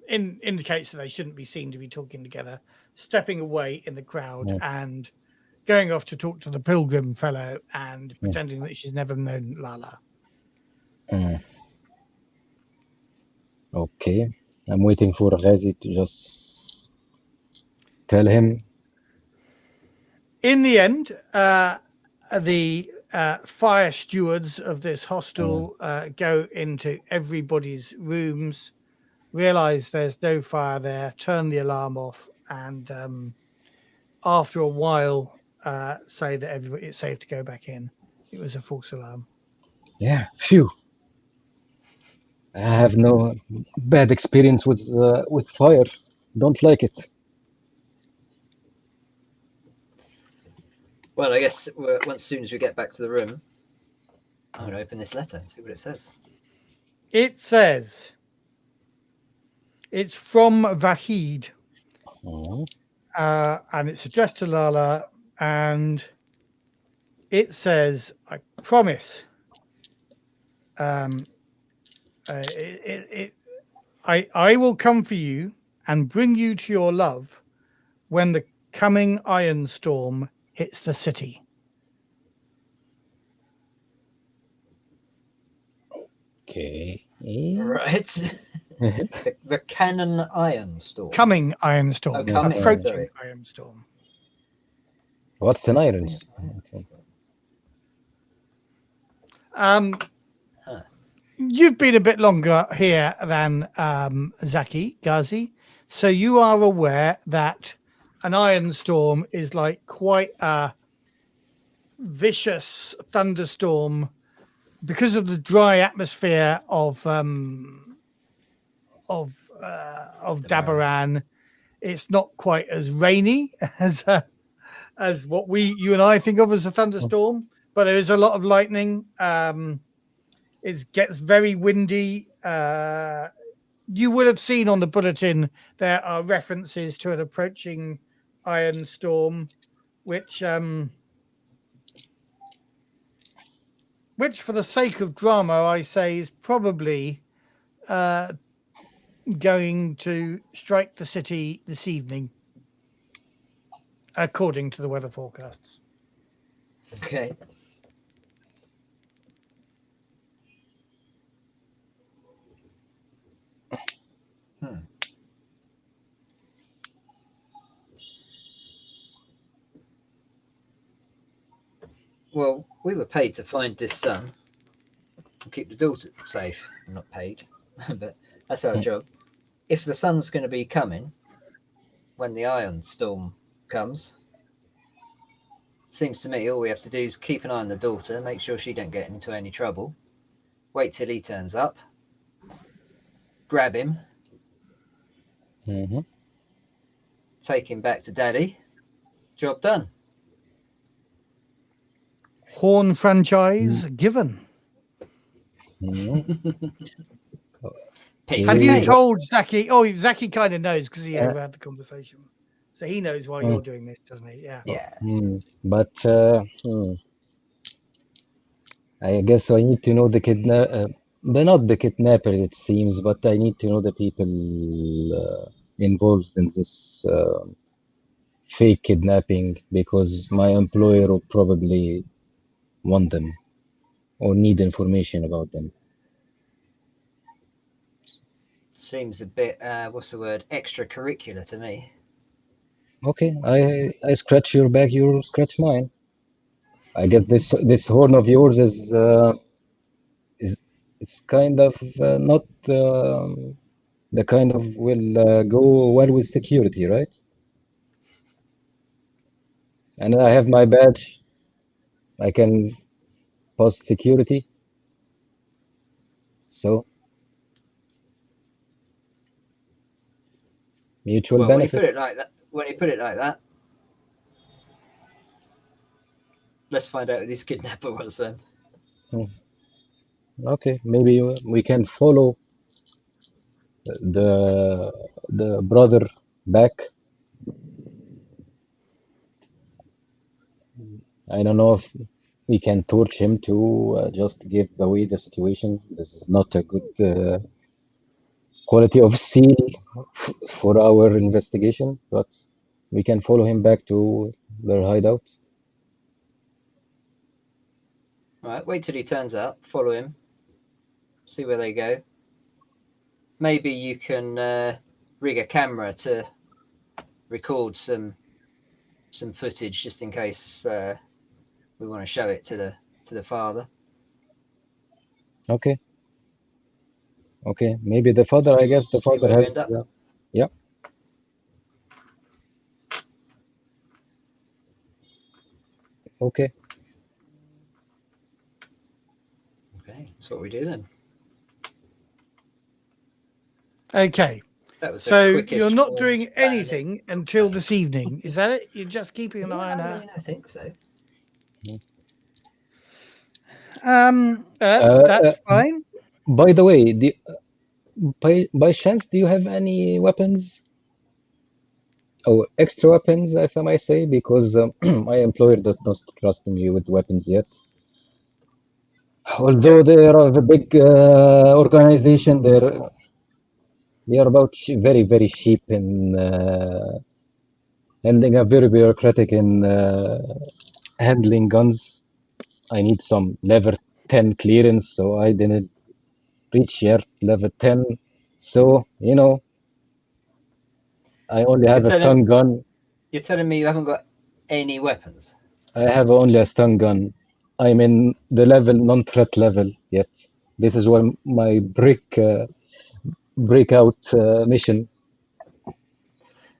indicates that they shouldn't be seen to be talking together, stepping away in the crowd and going off to talk to the pilgrim fellow and pretending that she's never known Lala. Okay, I'm waiting for Ghazi to just tell him. In the end, the fire stewards of this hostel go into everybody's rooms, realize there's no fire there, turn the alarm off, and after a while say that it's safe to go back in. It was a false alarm. Yeah, phew. I have no bad experience with fire. Don't like it. Well, I guess as soon as we get back to the room, I'm going to open this letter and see what it says. It says, it's from Vahid, and it's addressed to Lala, and it says, I promise, I will come for you and bring you to your love when the coming iron storm hits the city. Okay. Right. the cannon iron storm. Coming iron storm. Oh, coming, approaching sorry. iron storm. What's an iron storm? You've been a bit longer here than Zaki, Ghazi, so you are aware that an iron storm is like quite a vicious thunderstorm because of the dry atmosphere of Dabaran. It's not quite as rainy as as what you and I think of as a thunderstorm, but there is a lot of lightning. It gets very windy. You will have seen on the bulletin there are references to an approaching iron storm, which for the sake of drama, I say is probably going to strike the city this evening, according to the weather forecasts. Okay. Well, we were paid to find this son and keep the daughter safe. I'm not paid, but that's our job. If the sun's going to be coming when the iron storm comes, seems to me all we have to do is keep an eye on the daughter, make sure she don't get into any trouble, wait till he turns up, grab him, take him back to daddy, job done. Horn franchise given. Have you told Zaki? Oh, Zaki kind of knows because he overheard the conversation. So he knows why you're doing this, doesn't he? Yeah. Yeah. But I guess I need to know the they're not the kidnappers, it seems, but I need to know the people involved in this fake kidnapping, because my employer will probably want them or need information about them. Seems a bit, what's the word, extracurricular to me. Okay, I scratch your back, you scratch mine. I guess this horn of yours is it's kind of not the kind of will go well with security, right? And I have my badge. I can pass security. So mutual benefits. When you put it like that, let's find out who this kidnapper was then. Okay, maybe we can follow the brother back. I don't know if we can torch him to just give away the situation. This is not a good quality of seal for our investigation, but we can follow him back to their hideout. Right, wait till he turns up, follow him, see where they go. Maybe you can rig a camera to record some footage just in case we want to show it to the father. Okay. Okay, maybe the father. I guess the father has. Yeah. Okay. Okay, that's what we do then. Okay. That was so you're not doing anything until this evening. Is that it? You're just keeping an eye on her? I think so. That's fine. By the way, by chance, do you have any weapons? Oh, extra weapons, if I may say, because my employer does not trust me with weapons yet. Although they are a big organization, they are about very, very cheap in and they are very bureaucratic in handling guns. I need some level 10 clearance, so I didn't reach yet level 10. So, you know, I only have a stun gun. You're telling me you haven't got any weapons? I have only a stun gun. I'm in the level non-threat level yet. This is one my breakout mission.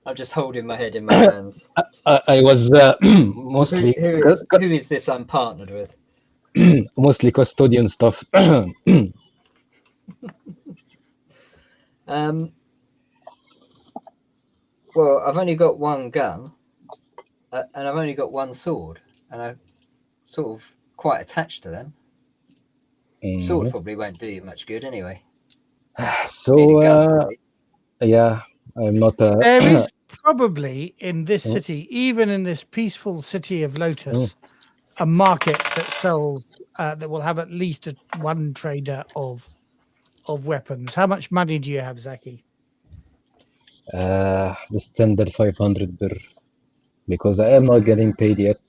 I'm just holding my head in my hands. I was mostly. Who is this I'm partnered with? Mostly custodian stuff. Well, I've only got one gun. and I've only got one sword, and I'm sort of quite attached to them. Sword probably won't do you much good anyway. So Need a gun, probably. yeah, I'm not. There is probably in this city, even in this peaceful city of Lotus, a market that sells that will have at least one trader of weapons. How much money do you have, Zaki? The standard 500 birr, because I am not getting paid yet.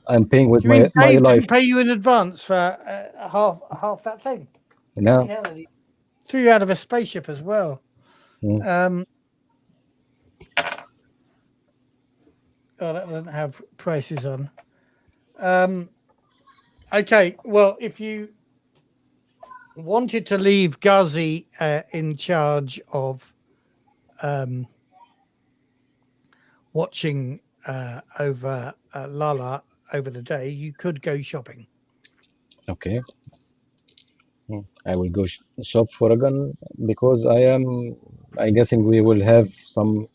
I'm paying with Do you mean my Dave life. didn't pay you in advance for half that thing? No. Hell, and he threw you out of a spaceship as well. Oh, that doesn't have prices on. Okay, well, if you wanted to leave Ghazi in charge of watching over Lala over the day, you could go shopping. Okay. I will go shop for a gun because I'm guessing we will have some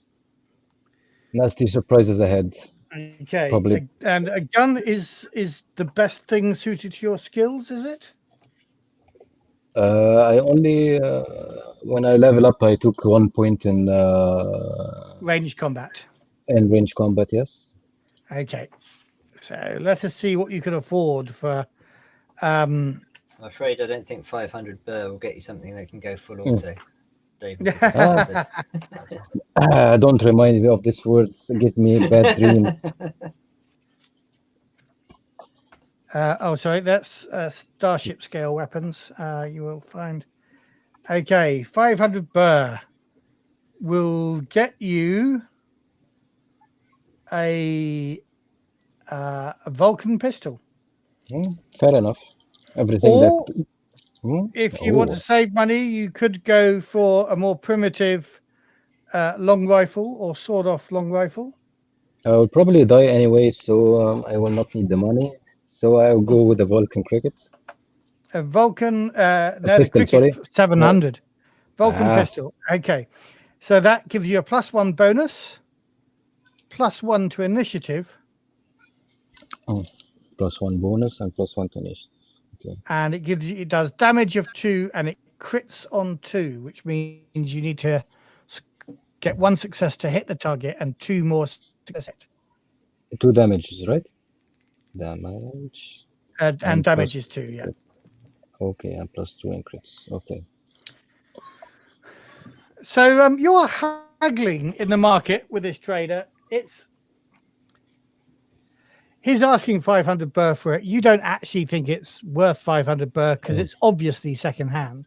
nasty surprises ahead. Okay, Probably. And a gun is the best thing suited to your skills, is it? I only when I level up, I took 1 point in Range combat. range combat. Yes. Okay, so let us see what you can afford for. I'm afraid I don't think 500 birr will get you something that can go full auto. David. Don't remind me of these words. Give me bad dreams. Oh, sorry, that's starship scale weapons. You will find. Okay, 500 birr will get you a Vulcan pistol. Fair enough. Everything Or, that. if you want to save money, you could go for a more primitive long rifle or sawed-off long rifle. I will probably die anyway, so I will not need the money. So I'll go with the Vulcan cricket. A Vulcan, no, pistol, the cricket's 700. Vulcan Ah. pistol. Okay, so that gives you a +1 bonus, +1 to initiative. +1 bonus and +1 to initiative. Okay. And it does damage of 2 and it crits on 2, which means you need to get 1 success to hit the target and 2 more success. 2 damages, right? Damage. And damage is 2, yeah. Okay, and +2 in crits. Okay. So you're haggling in the market with this trader. He's asking 500 birr for it. You don't actually think it's worth 500 birr because it's obviously secondhand.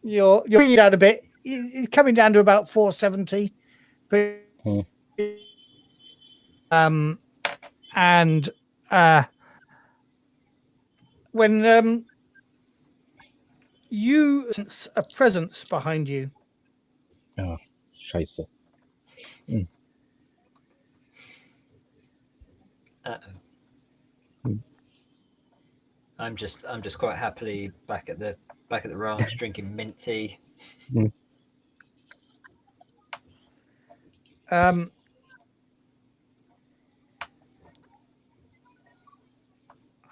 You're bringing it out a bit. It's coming down to about 470. But, and when you sense a presence behind you. Oh, scheiße. I'm just quite happily back at the ranch drinking mint tea.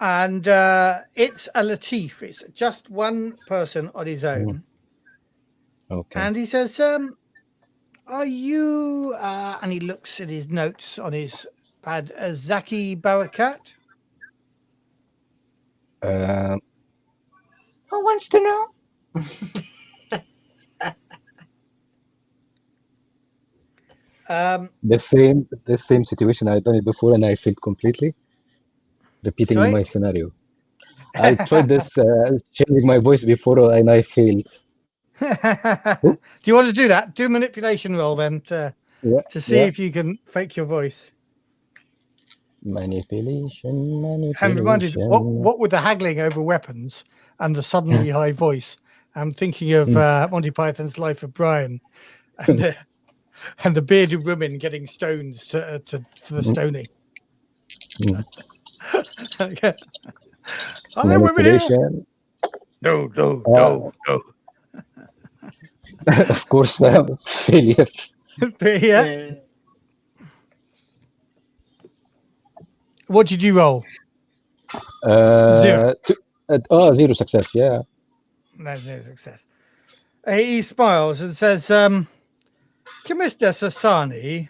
And it's a Latif. It's just one person on his own. Okay. And he says, are you, and he looks at his notes on his pad, Zaki Barakat? Who wants to know? The same situation. I've done it before and I failed completely. Repeating my scenario. I tried this changing my voice before and I failed. Do you want to do that? Do a manipulation roll then to see if you can fake your voice. Manipulation. I'm reminded, what with the haggling over weapons and the suddenly high voice, I'm thinking of Monty Python's Life of Brian and the bearded women getting stones for the stoning. Are there women here? No. Of course, failure. Yeah. What did you roll? 0. 0 success. Yeah. No success. He smiles and says, Mr. Sassani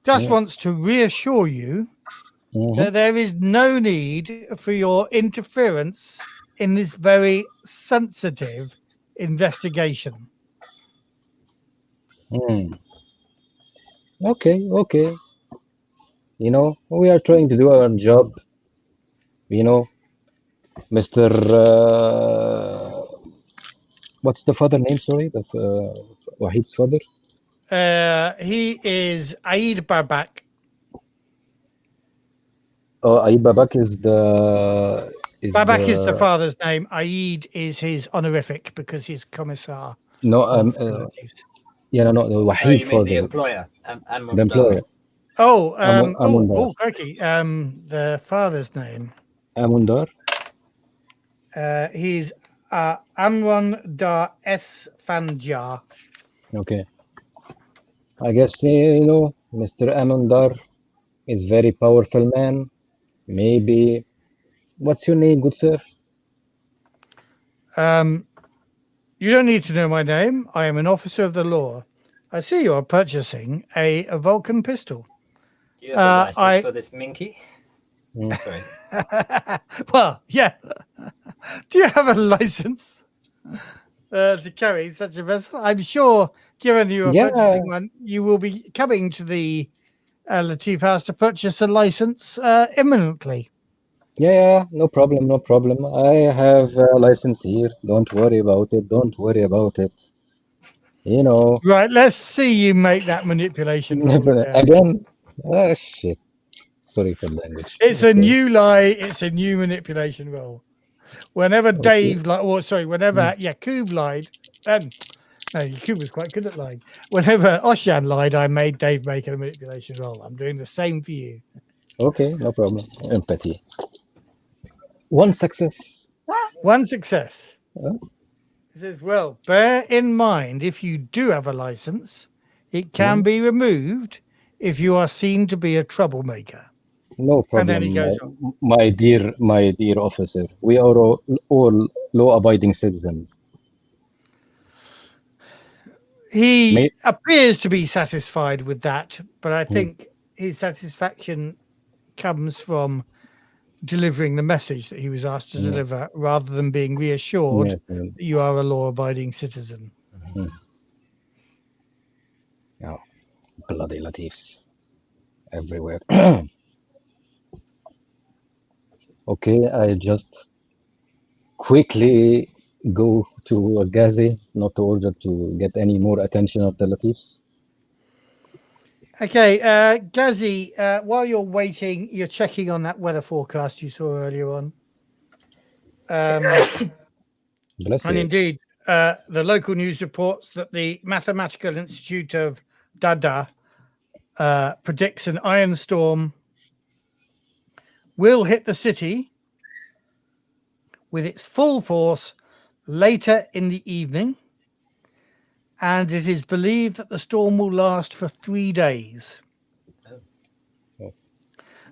just wants to reassure you that there is no need for your interference in this very sensitive investigation. Okay. You know, we are trying to do our job. You know, Mr. What's the father name? Sorry, the Wahid's father. He is Aid Babak. Oh, Ayub Babak is the Babak is the father's name. Aid is his honorific because he's commissar. no Yeah, no the Wahid you mean father, the employer, the employer. Crikey. The father's name. Amundar. He's Amron Dar Esfanjar. Okay. I guess you know Mr. Amundar is very powerful man. Maybe. What's your name, good sir? You don't need to know my name. I am an officer of the law. I see you are purchasing a Vulcan pistol. Do you have a license for this minky? Sorry. Well, yeah. Do you have a license to carry such a vessel? I'm sure, given you are purchasing one, you will be coming to the Latif house to purchase a license imminently. Yeah, no problem. I have a license here. Don't worry about it. You know. Right, let's see you make that manipulation roll Again. Oh, shit. Sorry for the language. It's a new lie. It's a new manipulation roll. Whenever Dave lied, whenever Yaqub lied, no, Yaqub was quite good at lying. Whenever Oshian lied, I made Dave make a manipulation roll. I'm doing the same for you. Okay, no problem. Empathy. One success. One success. It says, well, bear in mind, if you do have a license, it can be removed if you are seen to be a troublemaker. No problem, And then he goes on. my dear officer. We are all law-abiding citizens. He appears to be satisfied with that, but I think his satisfaction comes from delivering the message that he was asked to deliver rather than being reassured that you are a law-abiding citizen. Oh, bloody Latifs everywhere. Okay, I just quickly go to Ghazi, not to order to get any more attention of the Latifs. Okay, Ghazi, while you're waiting, you're checking on that weather forecast you saw earlier on. And indeed, the local news reports that the Mathematical Institute of Dada predicts an iron storm will hit the city with its full force later in the evening. And it is believed that the storm will last for 3 days.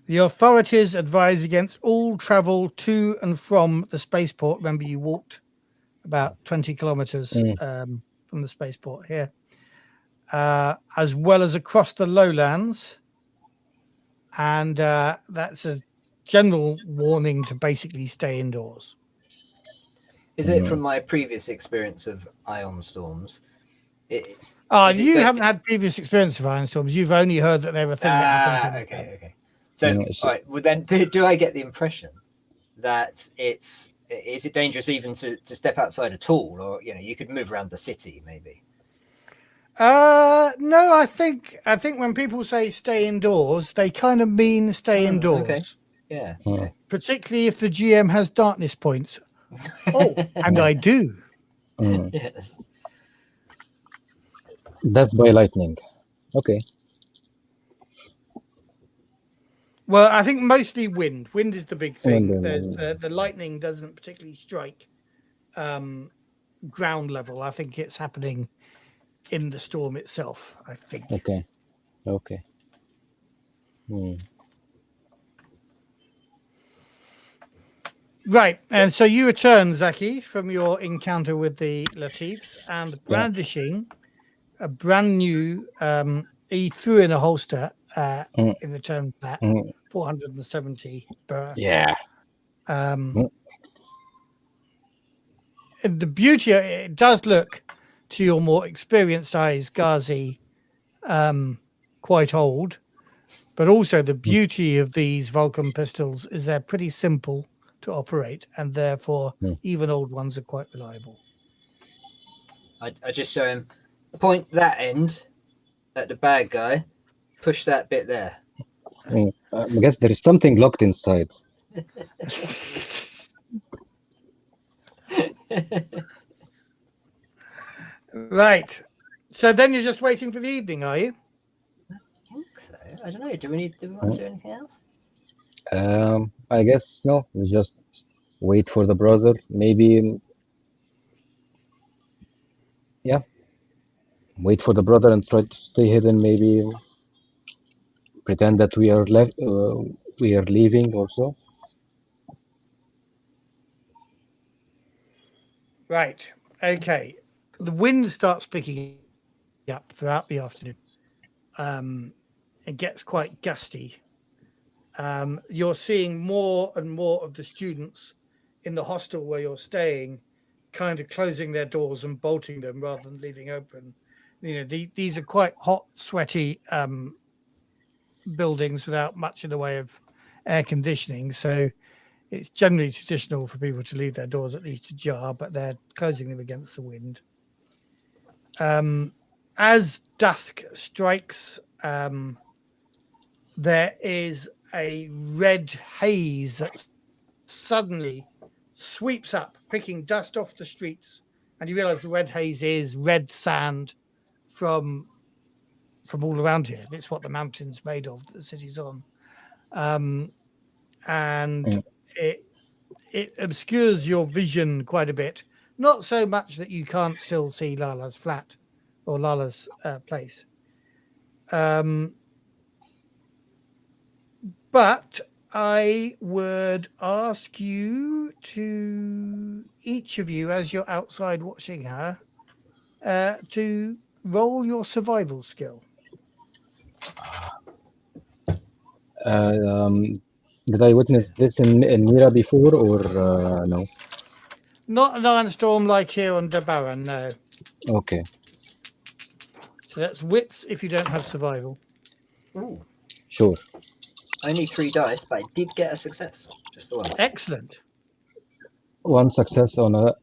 The authorities advise against all travel to and from the spaceport. Remember, you walked about 20 kilometers from the spaceport here, as well as across the lowlands. And that's a general warning to basically stay indoors. Is it from my previous experience of ion storms? You haven't had previous experience of iron storms. You've only heard that they're a thing that happens. Okay. So, all right. Well, then, do I get the impression that is it dangerous even to step outside at all, or you could move around the city maybe? No, I think when people say stay indoors, they kind of mean stay indoors. Okay. Yeah. Okay. Particularly if the GM has darkness points. Oh, and I do. Yes. That's by lightning. Okay. Well, I think mostly wind. Wind is the big thing. There's the lightning doesn't particularly strike ground level. I think it's happening in the storm itself, I think. Okay. Okay. Right, and so you return, Zaki, from your encounter with the Latifs and brandishing a brand new. He threw in a holster in return for that 470 per. Yeah. And the beauty of it does look, to your more experienced eyes, Ghazi, quite old. But also the beauty of these Vulcan pistols is they're pretty simple to operate, and therefore even old ones are quite reliable. I just show him, point that end at the bad guy, push that bit there. I guess there is something locked inside. Right. So then you're just waiting for the evening, are you? I think so. I don't know. Do we want to do anything else? I guess no. We just wait for the brother. Maybe, yeah. Wait for the brother and try to stay hidden. Maybe pretend that we are left. We are leaving or so. Right. Okay. The wind starts picking up throughout the afternoon. It gets quite gusty. You're seeing more and more of the students in the hostel where you're staying kind of closing their doors and bolting them rather than leaving open. You know, these are quite hot, sweaty buildings without much in the way of air conditioning. So it's generally traditional for people to leave their doors at least ajar, but they're closing them against the wind. As dusk strikes, there is a red haze that suddenly sweeps up, picking dust off the streets, and you realize the red haze is red sand from all around here. It's what the mountain's made of that the city's on. And it obscures your vision quite a bit. Not so much that you can't still see Lala's flat or Lala's place. But I would ask you to, each of you, as you're outside watching her, to roll your survival skill. Did I witness this in Mira before or no? Not an iron storm like here on Dabaran, no. Okay. So that's wits if you don't have survival. Ooh. Sure. Only 3 dice, but I did get a success. Just the one. Excellent. One success on a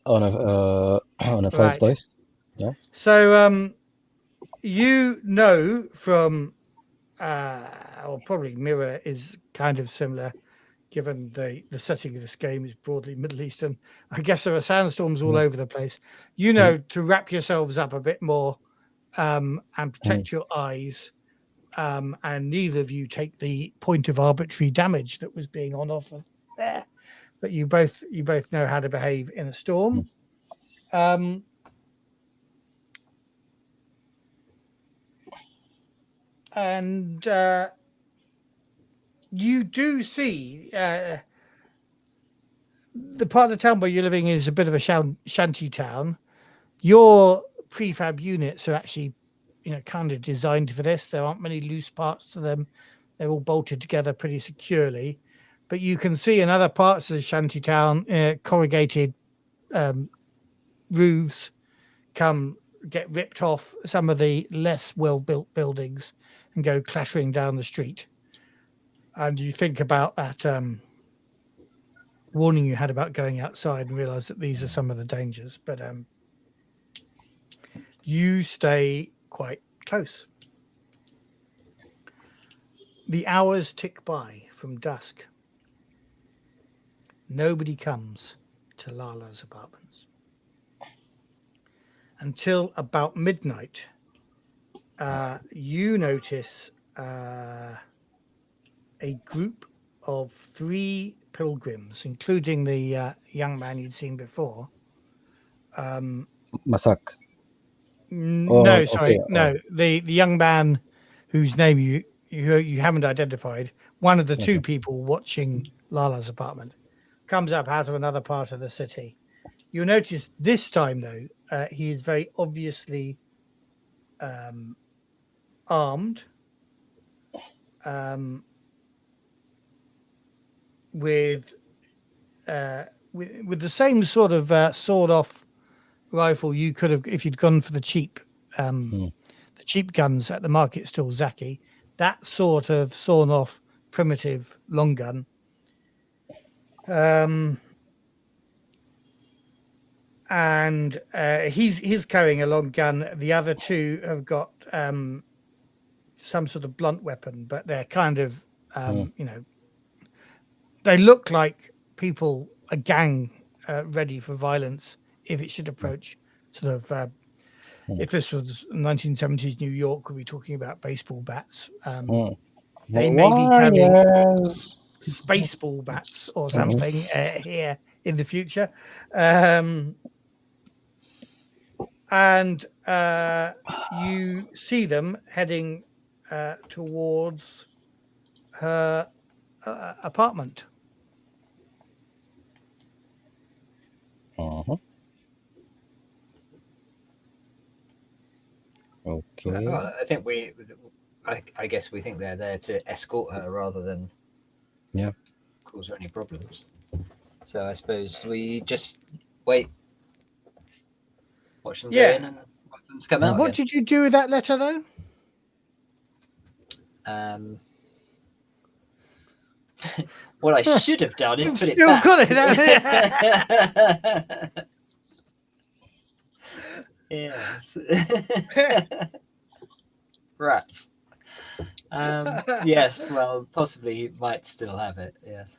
5 Right. dice. Yeah. So you know from or probably Mirror is kind of similar, given the setting of this game is broadly Middle Eastern. I guess there are sandstorms all over the place. You know to wrap yourselves up a bit more and protect your eyes. And neither of you take the point of arbitrary damage that was being on offer there. But you both know how to behave in a storm. And you do see the part of the town where you're living is a bit of a shanty town. Your prefab units are actually, kind of designed for this. There aren't many loose parts to them. They're all bolted together pretty securely. But you can see in other parts of the shanty town, corrugated roofs get ripped off some of the less well-built buildings and go clattering down the street. And you think about that warning you had about going outside and realize that these are some of the dangers. But you stay quite close. The hours tick by from dusk. Nobody comes to Lala's apartments until about midnight. You notice a group of 3 pilgrims, including the young man you'd seen before. Masak. No, Oh, sorry, okay. no. The young man whose name you haven't identified, one of the two Okay. people watching Lala's apartment, comes up out of another part of the city. You'll notice this time, though, he is very obviously armed, with with the same sort of sawed-off rifle you could have if you'd gone for the cheap guns at the market stall, Zaki. That sort of sawn-off primitive long gun. And he's carrying a long gun. The other two have got some sort of blunt weapon, but they're kind of they look like people, a gang ready for violence if it should approach sort of. If this was 1970s New York, we'd be talking about baseball bats. They may be carrying Warriors. baseball bats or something here in the future. And you see them heading towards her apartment. Okay. Well, I think I guess we think they're there to escort her rather than cause her any problems. So I suppose we just wait, watch them go in, and wait for them to come out What again. did you do with that letter, though? What I should have done is put it Still back. got it. Yes. Rats. Yes, well, possibly he might still have it. Yes.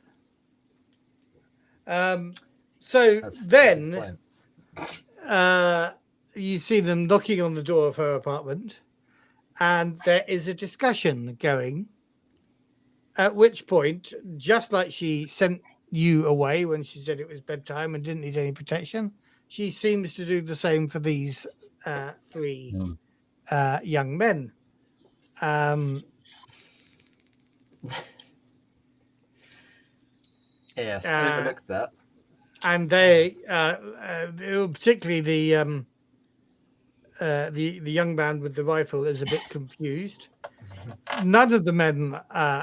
So That's then you see them knocking on the door of her apartment, and there is a discussion going. At which point, just like she sent you away when she said it was bedtime and didn't need any protection, she seems to do the same for these three young men. Yes, overlooked that. And they, particularly the young man with the rifle, is a bit confused. None of the men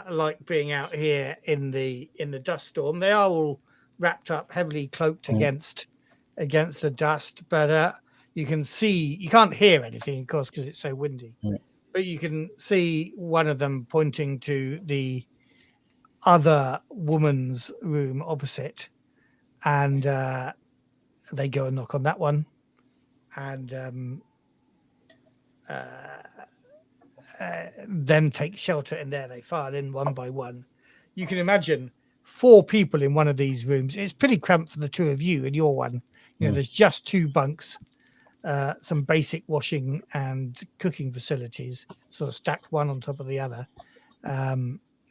like being out here in the dust storm. They are all wrapped up, heavily cloaked against the dust, but you can see, you can't hear anything, of course, because it's so windy. But you can see one of them pointing to the other woman's room opposite, and they go and knock on that one, and then take shelter in there. They file in one by one. You can imagine 4 people in one of these rooms. It's pretty cramped for the 2 of you in your one. There's just 2 bunks, some basic washing and cooking facilities, sort of stacked one on top of the other.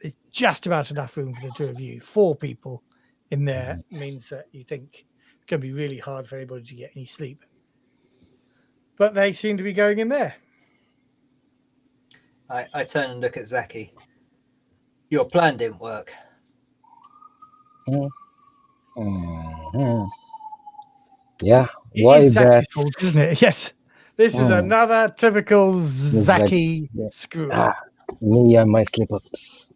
It's just about enough room for the 2 of you. 4 people in there means that you think it's going to be really hard for anybody to get any sleep. But they seem to be going in there. I turn and look at Zaki. Your plan didn't work. Yeah, why is that? Fault, isn't it? Yes. This is another typical Zaki screw up. Me and my slip-ups.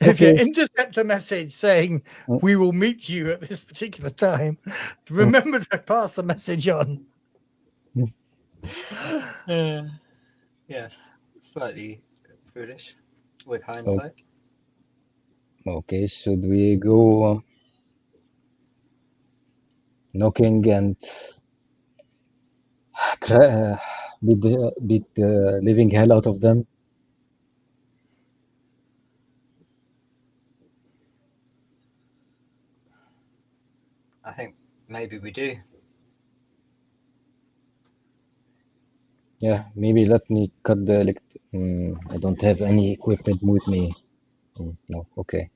If you intercept a message saying we will meet you at this particular time, remember to pass the message on. Yes, slightly foolish with hindsight. Okay, should we go knocking and beat the living hell out of them? I think maybe we do. Yeah, maybe let me cut the I don't have any equipment with me. No, okay.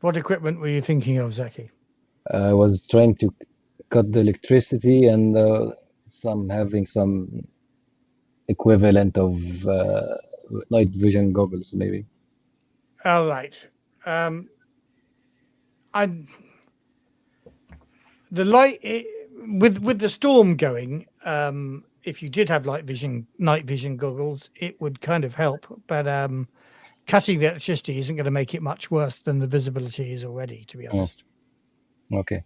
What equipment were you thinking of, Zaki? I was trying to cut the electricity and some having some equivalent of night vision goggles, maybe. All right. The light with the storm going. If you did have night vision goggles, it would kind of help. But cutting the electricity isn't going to make it much worse than the visibility is already, to be honest. Okay.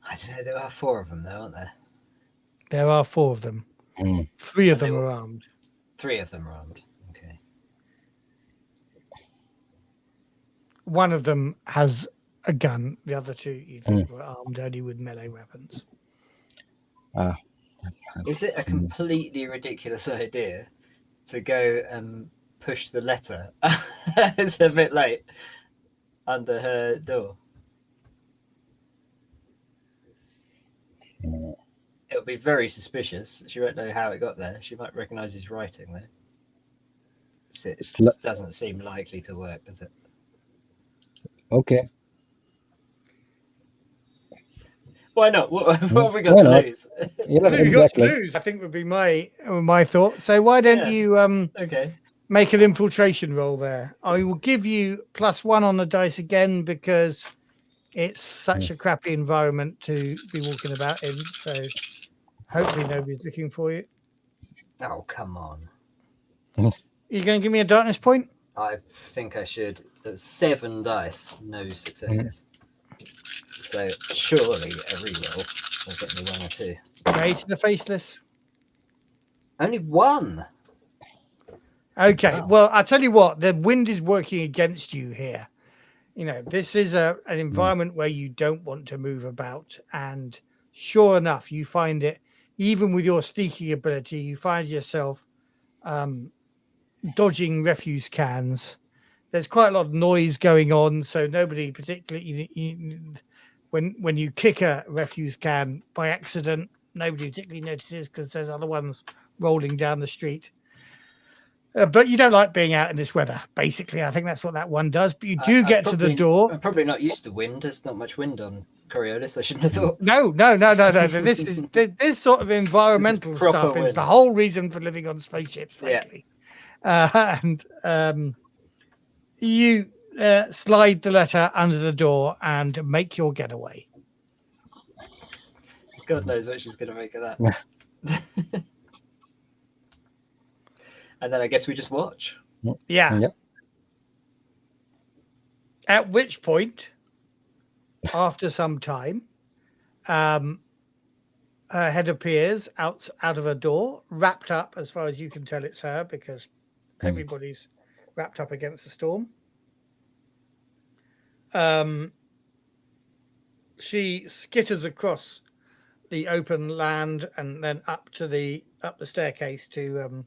I don't know. There are 4 of them, though, aren't there? There are 4 of them. 3 of them are armed. 3 of them are armed. Okay. One of them has a gun. The other 2 you think were armed only with melee weapons. Is it a completely ridiculous idea to go and push the letter? It's a bit late under her door. It'll be very suspicious. She won't know how it got there. She might recognise his writing though. It doesn't seem likely to work, does it? Okay. Why not? What have we got to lose? Yeah, What have you got to exactly. lose? I think would be my thought. So why don't you Okay. make an infiltration roll there? I will give you +1 on the dice again because it's such a crappy environment to be walking about in. So hopefully nobody's looking for you. Oh, come on. You're going to give me a darkness point? I think I should. There's 7 dice, no successes. So surely a reroll will get me 1 or 2. Ray to the faceless. Only 1. Okay. Wow. Well, I tell you what, the wind is working against you here. You know, this is an environment where you don't want to move about. And sure enough, you find it, even with your sneaking ability, you find yourself dodging refuse cans. There's quite a lot of noise going on. So nobody particularly, when you kick a refuse can by accident, nobody particularly notices because there's other ones rolling down the street. But you don't like being out in this weather, basically. I think that's what that one does. But you do get to the door. I'm probably not used to wind. There's not much wind on Coriolis. I shouldn't have thought. No. This sort of environmental stuff is the whole reason for living on spaceships, frankly. Yeah. You slide the letter under the door and make your getaway. God knows what she's going to make of that. And then I guess we just watch. Yeah. Yep. At which point, after some time, her head appears out of her door, wrapped up, as far as you can tell it's her, because everybody's wrapped up against the storm. She skitters across the open land and then up the staircase to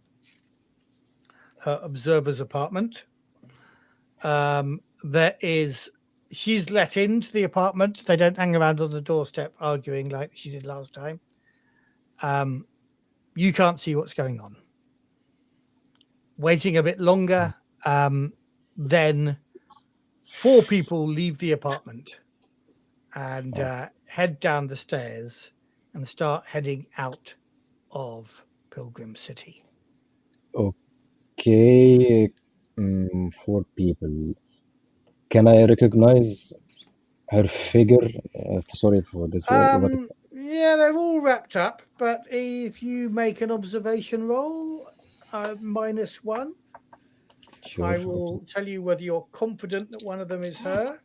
her observer's apartment. She's let into the apartment. They don't hang around on the doorstep arguing like she did last time. You can't see what's going on. Waiting a bit longer, then 4 people leave the apartment and head down the stairs and start heading out of Pilgrim City. Okay. 4 people. Can I recognize her figure? Sorry for this word. Yeah, they're all wrapped up, but if you make an observation roll, -1, Sure. I will tell you whether you're confident that one of them is her.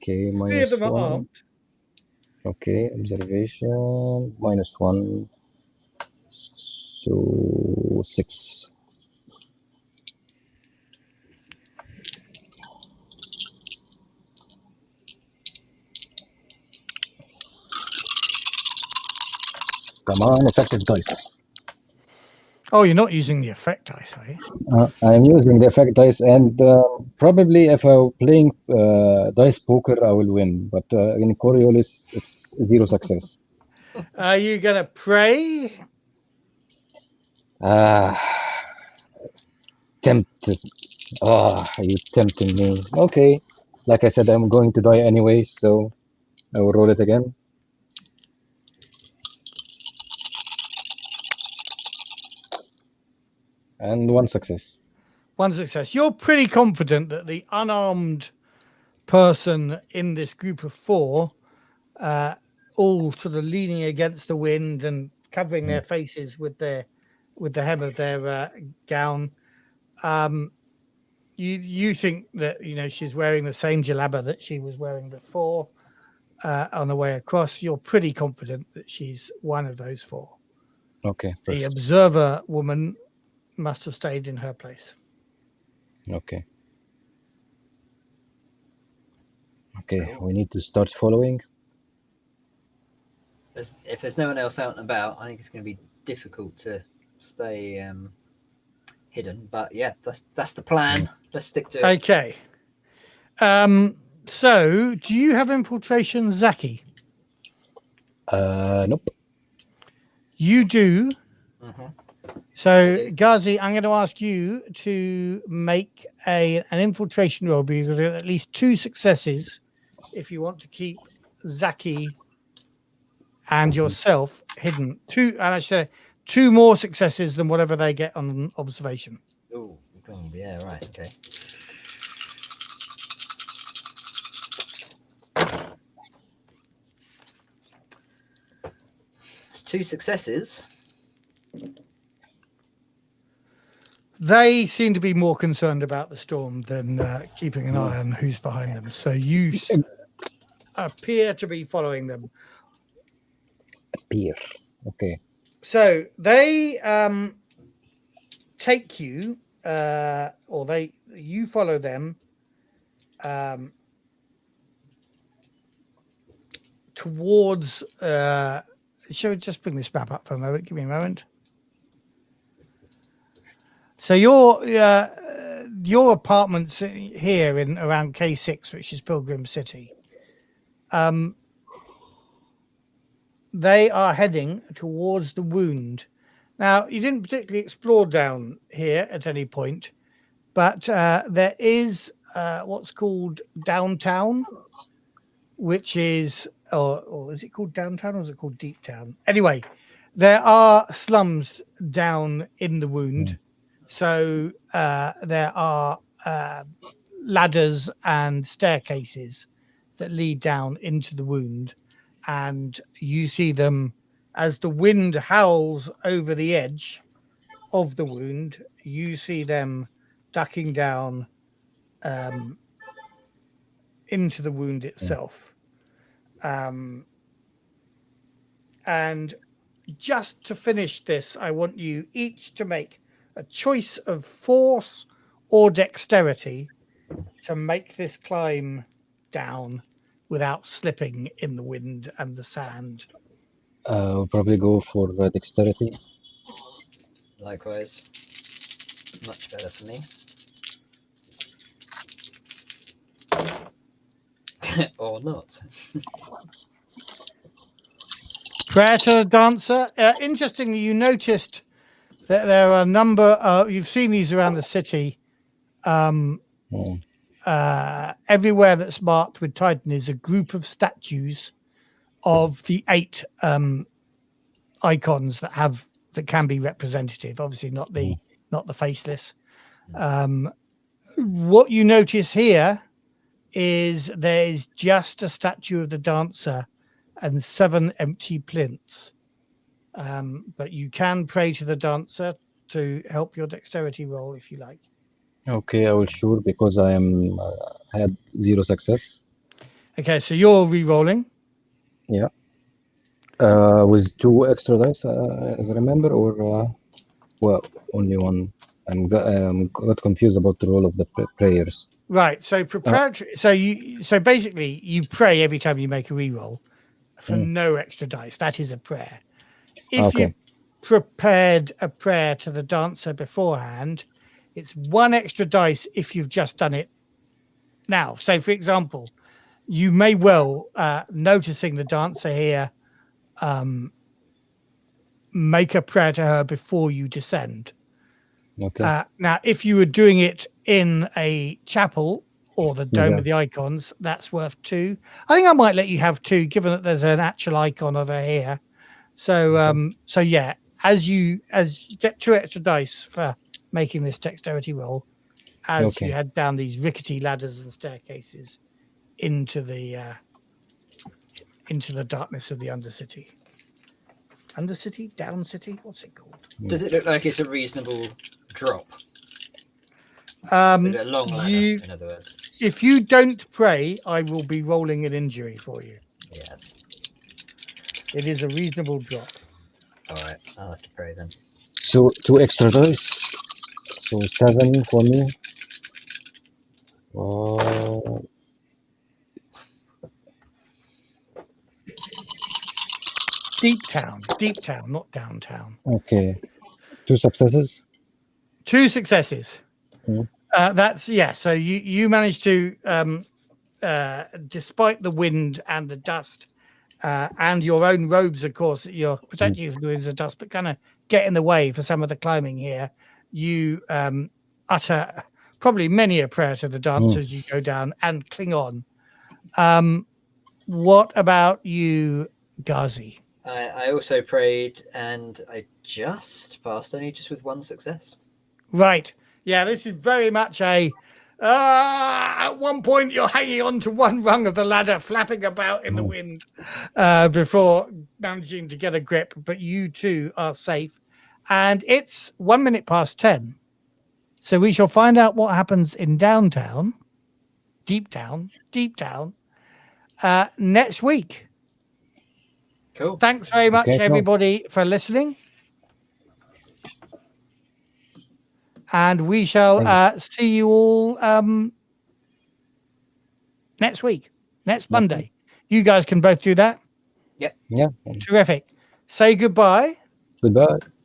Okay, 3 of them are -1. armed. Okay, observation, -1. So 6. Come on, effective dice. Oh, you're not using the effect dice, are you? I'm using the effect dice, and probably if I'm playing dice poker, I will win. But in Coriolis, it's 0 success. Are you going to pray? Tempted. You're tempting me. Okay. Like I said, I'm going to die anyway, so I will roll it again. And one success. One success. You're pretty confident that the unarmed person in this group of 4, all sort of leaning against the wind and covering their faces with the hem of their gown, you think that she's wearing the same jalaba that she was wearing before on the way across. You're pretty confident that she's one of those 4. Okay. The Perfect. observer woman must have stayed in her place. Okay. Okay. We need to start following. If there's no one else out and about, I think it's going to be difficult to stay hidden. But yeah, that's the plan. Let's stick to it. Okay. So, do you have infiltration, Zaki? Nope. You do. Mm-hmm. So, Ghazi, I'm going to ask you to make an infiltration roll, because you've got at least 2 successes if you want to keep Zaki and yourself hidden. 2, and I say 2 more successes than whatever they get on observation. Oh, yeah, right, okay. It's 2 successes. They seem to be more concerned about the storm than keeping an eye on who's behind them. So you appear to be following them. Appear. Okay. So they take you, or you follow them towards. Shall we just bring this map up for a moment? Give me a moment. So your apartments here in around K6, which is Pilgrim City, they are heading towards the Wound. Now, you didn't particularly explore down here at any point, but there is what's called downtown, which is, or is it called downtown or is it called deep town? Anyway, there are slums down in the Wound. So there are ladders and staircases that lead down into the Wound, and you see them as the wind howls over the edge of the Wound. You see them ducking down into the Wound itself. And just to finish this, I want you each to make a choice of force or dexterity to make this climb down without slipping in the wind and the sand. We'll probably go for dexterity. Likewise. Much better for me. Or not. Prayer to the dancer. Interestingly, you noticed that there are a number, you've seen these around the city. Everywhere that's marked with Titan is a group of statues of the 8 icons that can be representative. Obviously, not the faceless. What you notice here is there is just a statue of the dancer and 7 empty plinths. But you can pray to the dancer to help your dexterity roll if you like. Okay, I will sure, because I had 0 success. Okay, so you're re-rolling. Yeah. With 2 extra dice, as I remember, or well, only 1. I got confused about the roll of the prayers. Right. So preparatory. So basically, you pray every time you make a re-roll for no extra dice. That is a prayer. If you prepared a prayer to the dancer beforehand, it's 1 extra dice if you've just done it now. So, for example, you may well, noticing the dancer here, make a prayer to her before you descend. Okay. Now, if you were doing it in a chapel or the Dome of the Icons, that's worth 2. I think I might let you have 2, given that there's an actual icon over here. So, so yeah, as you get 2 extra dice for making this dexterity roll as Okay. you head down these rickety ladders and staircases into the darkness of the Undercity. Undercity? Down City? What's it called? Does it look like it's a reasonable drop? Is it a long ladder, in other words? If you don't pray, I will be rolling an injury for you. Yes. It is a reasonable drop. All right, I'll have to pray then. So 2 extra dice. So 7 for me. Deep town, not downtown. Okay. 2 successes. 2 successes. Mm. That's So you managed to, despite the wind and the dust, and your own robes, of course, you're protecting you from the winds and dust, but kind of get in the way for some of the climbing here. You utter probably many a prayer to the dance as you go down and cling on. What about you, Ghazi? I also prayed, and I just passed, only just with 1 success. Right. Yeah, this is very much a. At one point, you're hanging on to one rung of the ladder, flapping about in the wind before managing to get a grip. But you two are safe. And it's 1 minute past 10. So we shall find out what happens in downtown, deep town, next week. Cool. Thanks very much, Okay, cool. everybody, for listening. And we shall see you all next week, next Monday. You guys can both do that. Yep. Yeah. Terrific. Say goodbye. Goodbye.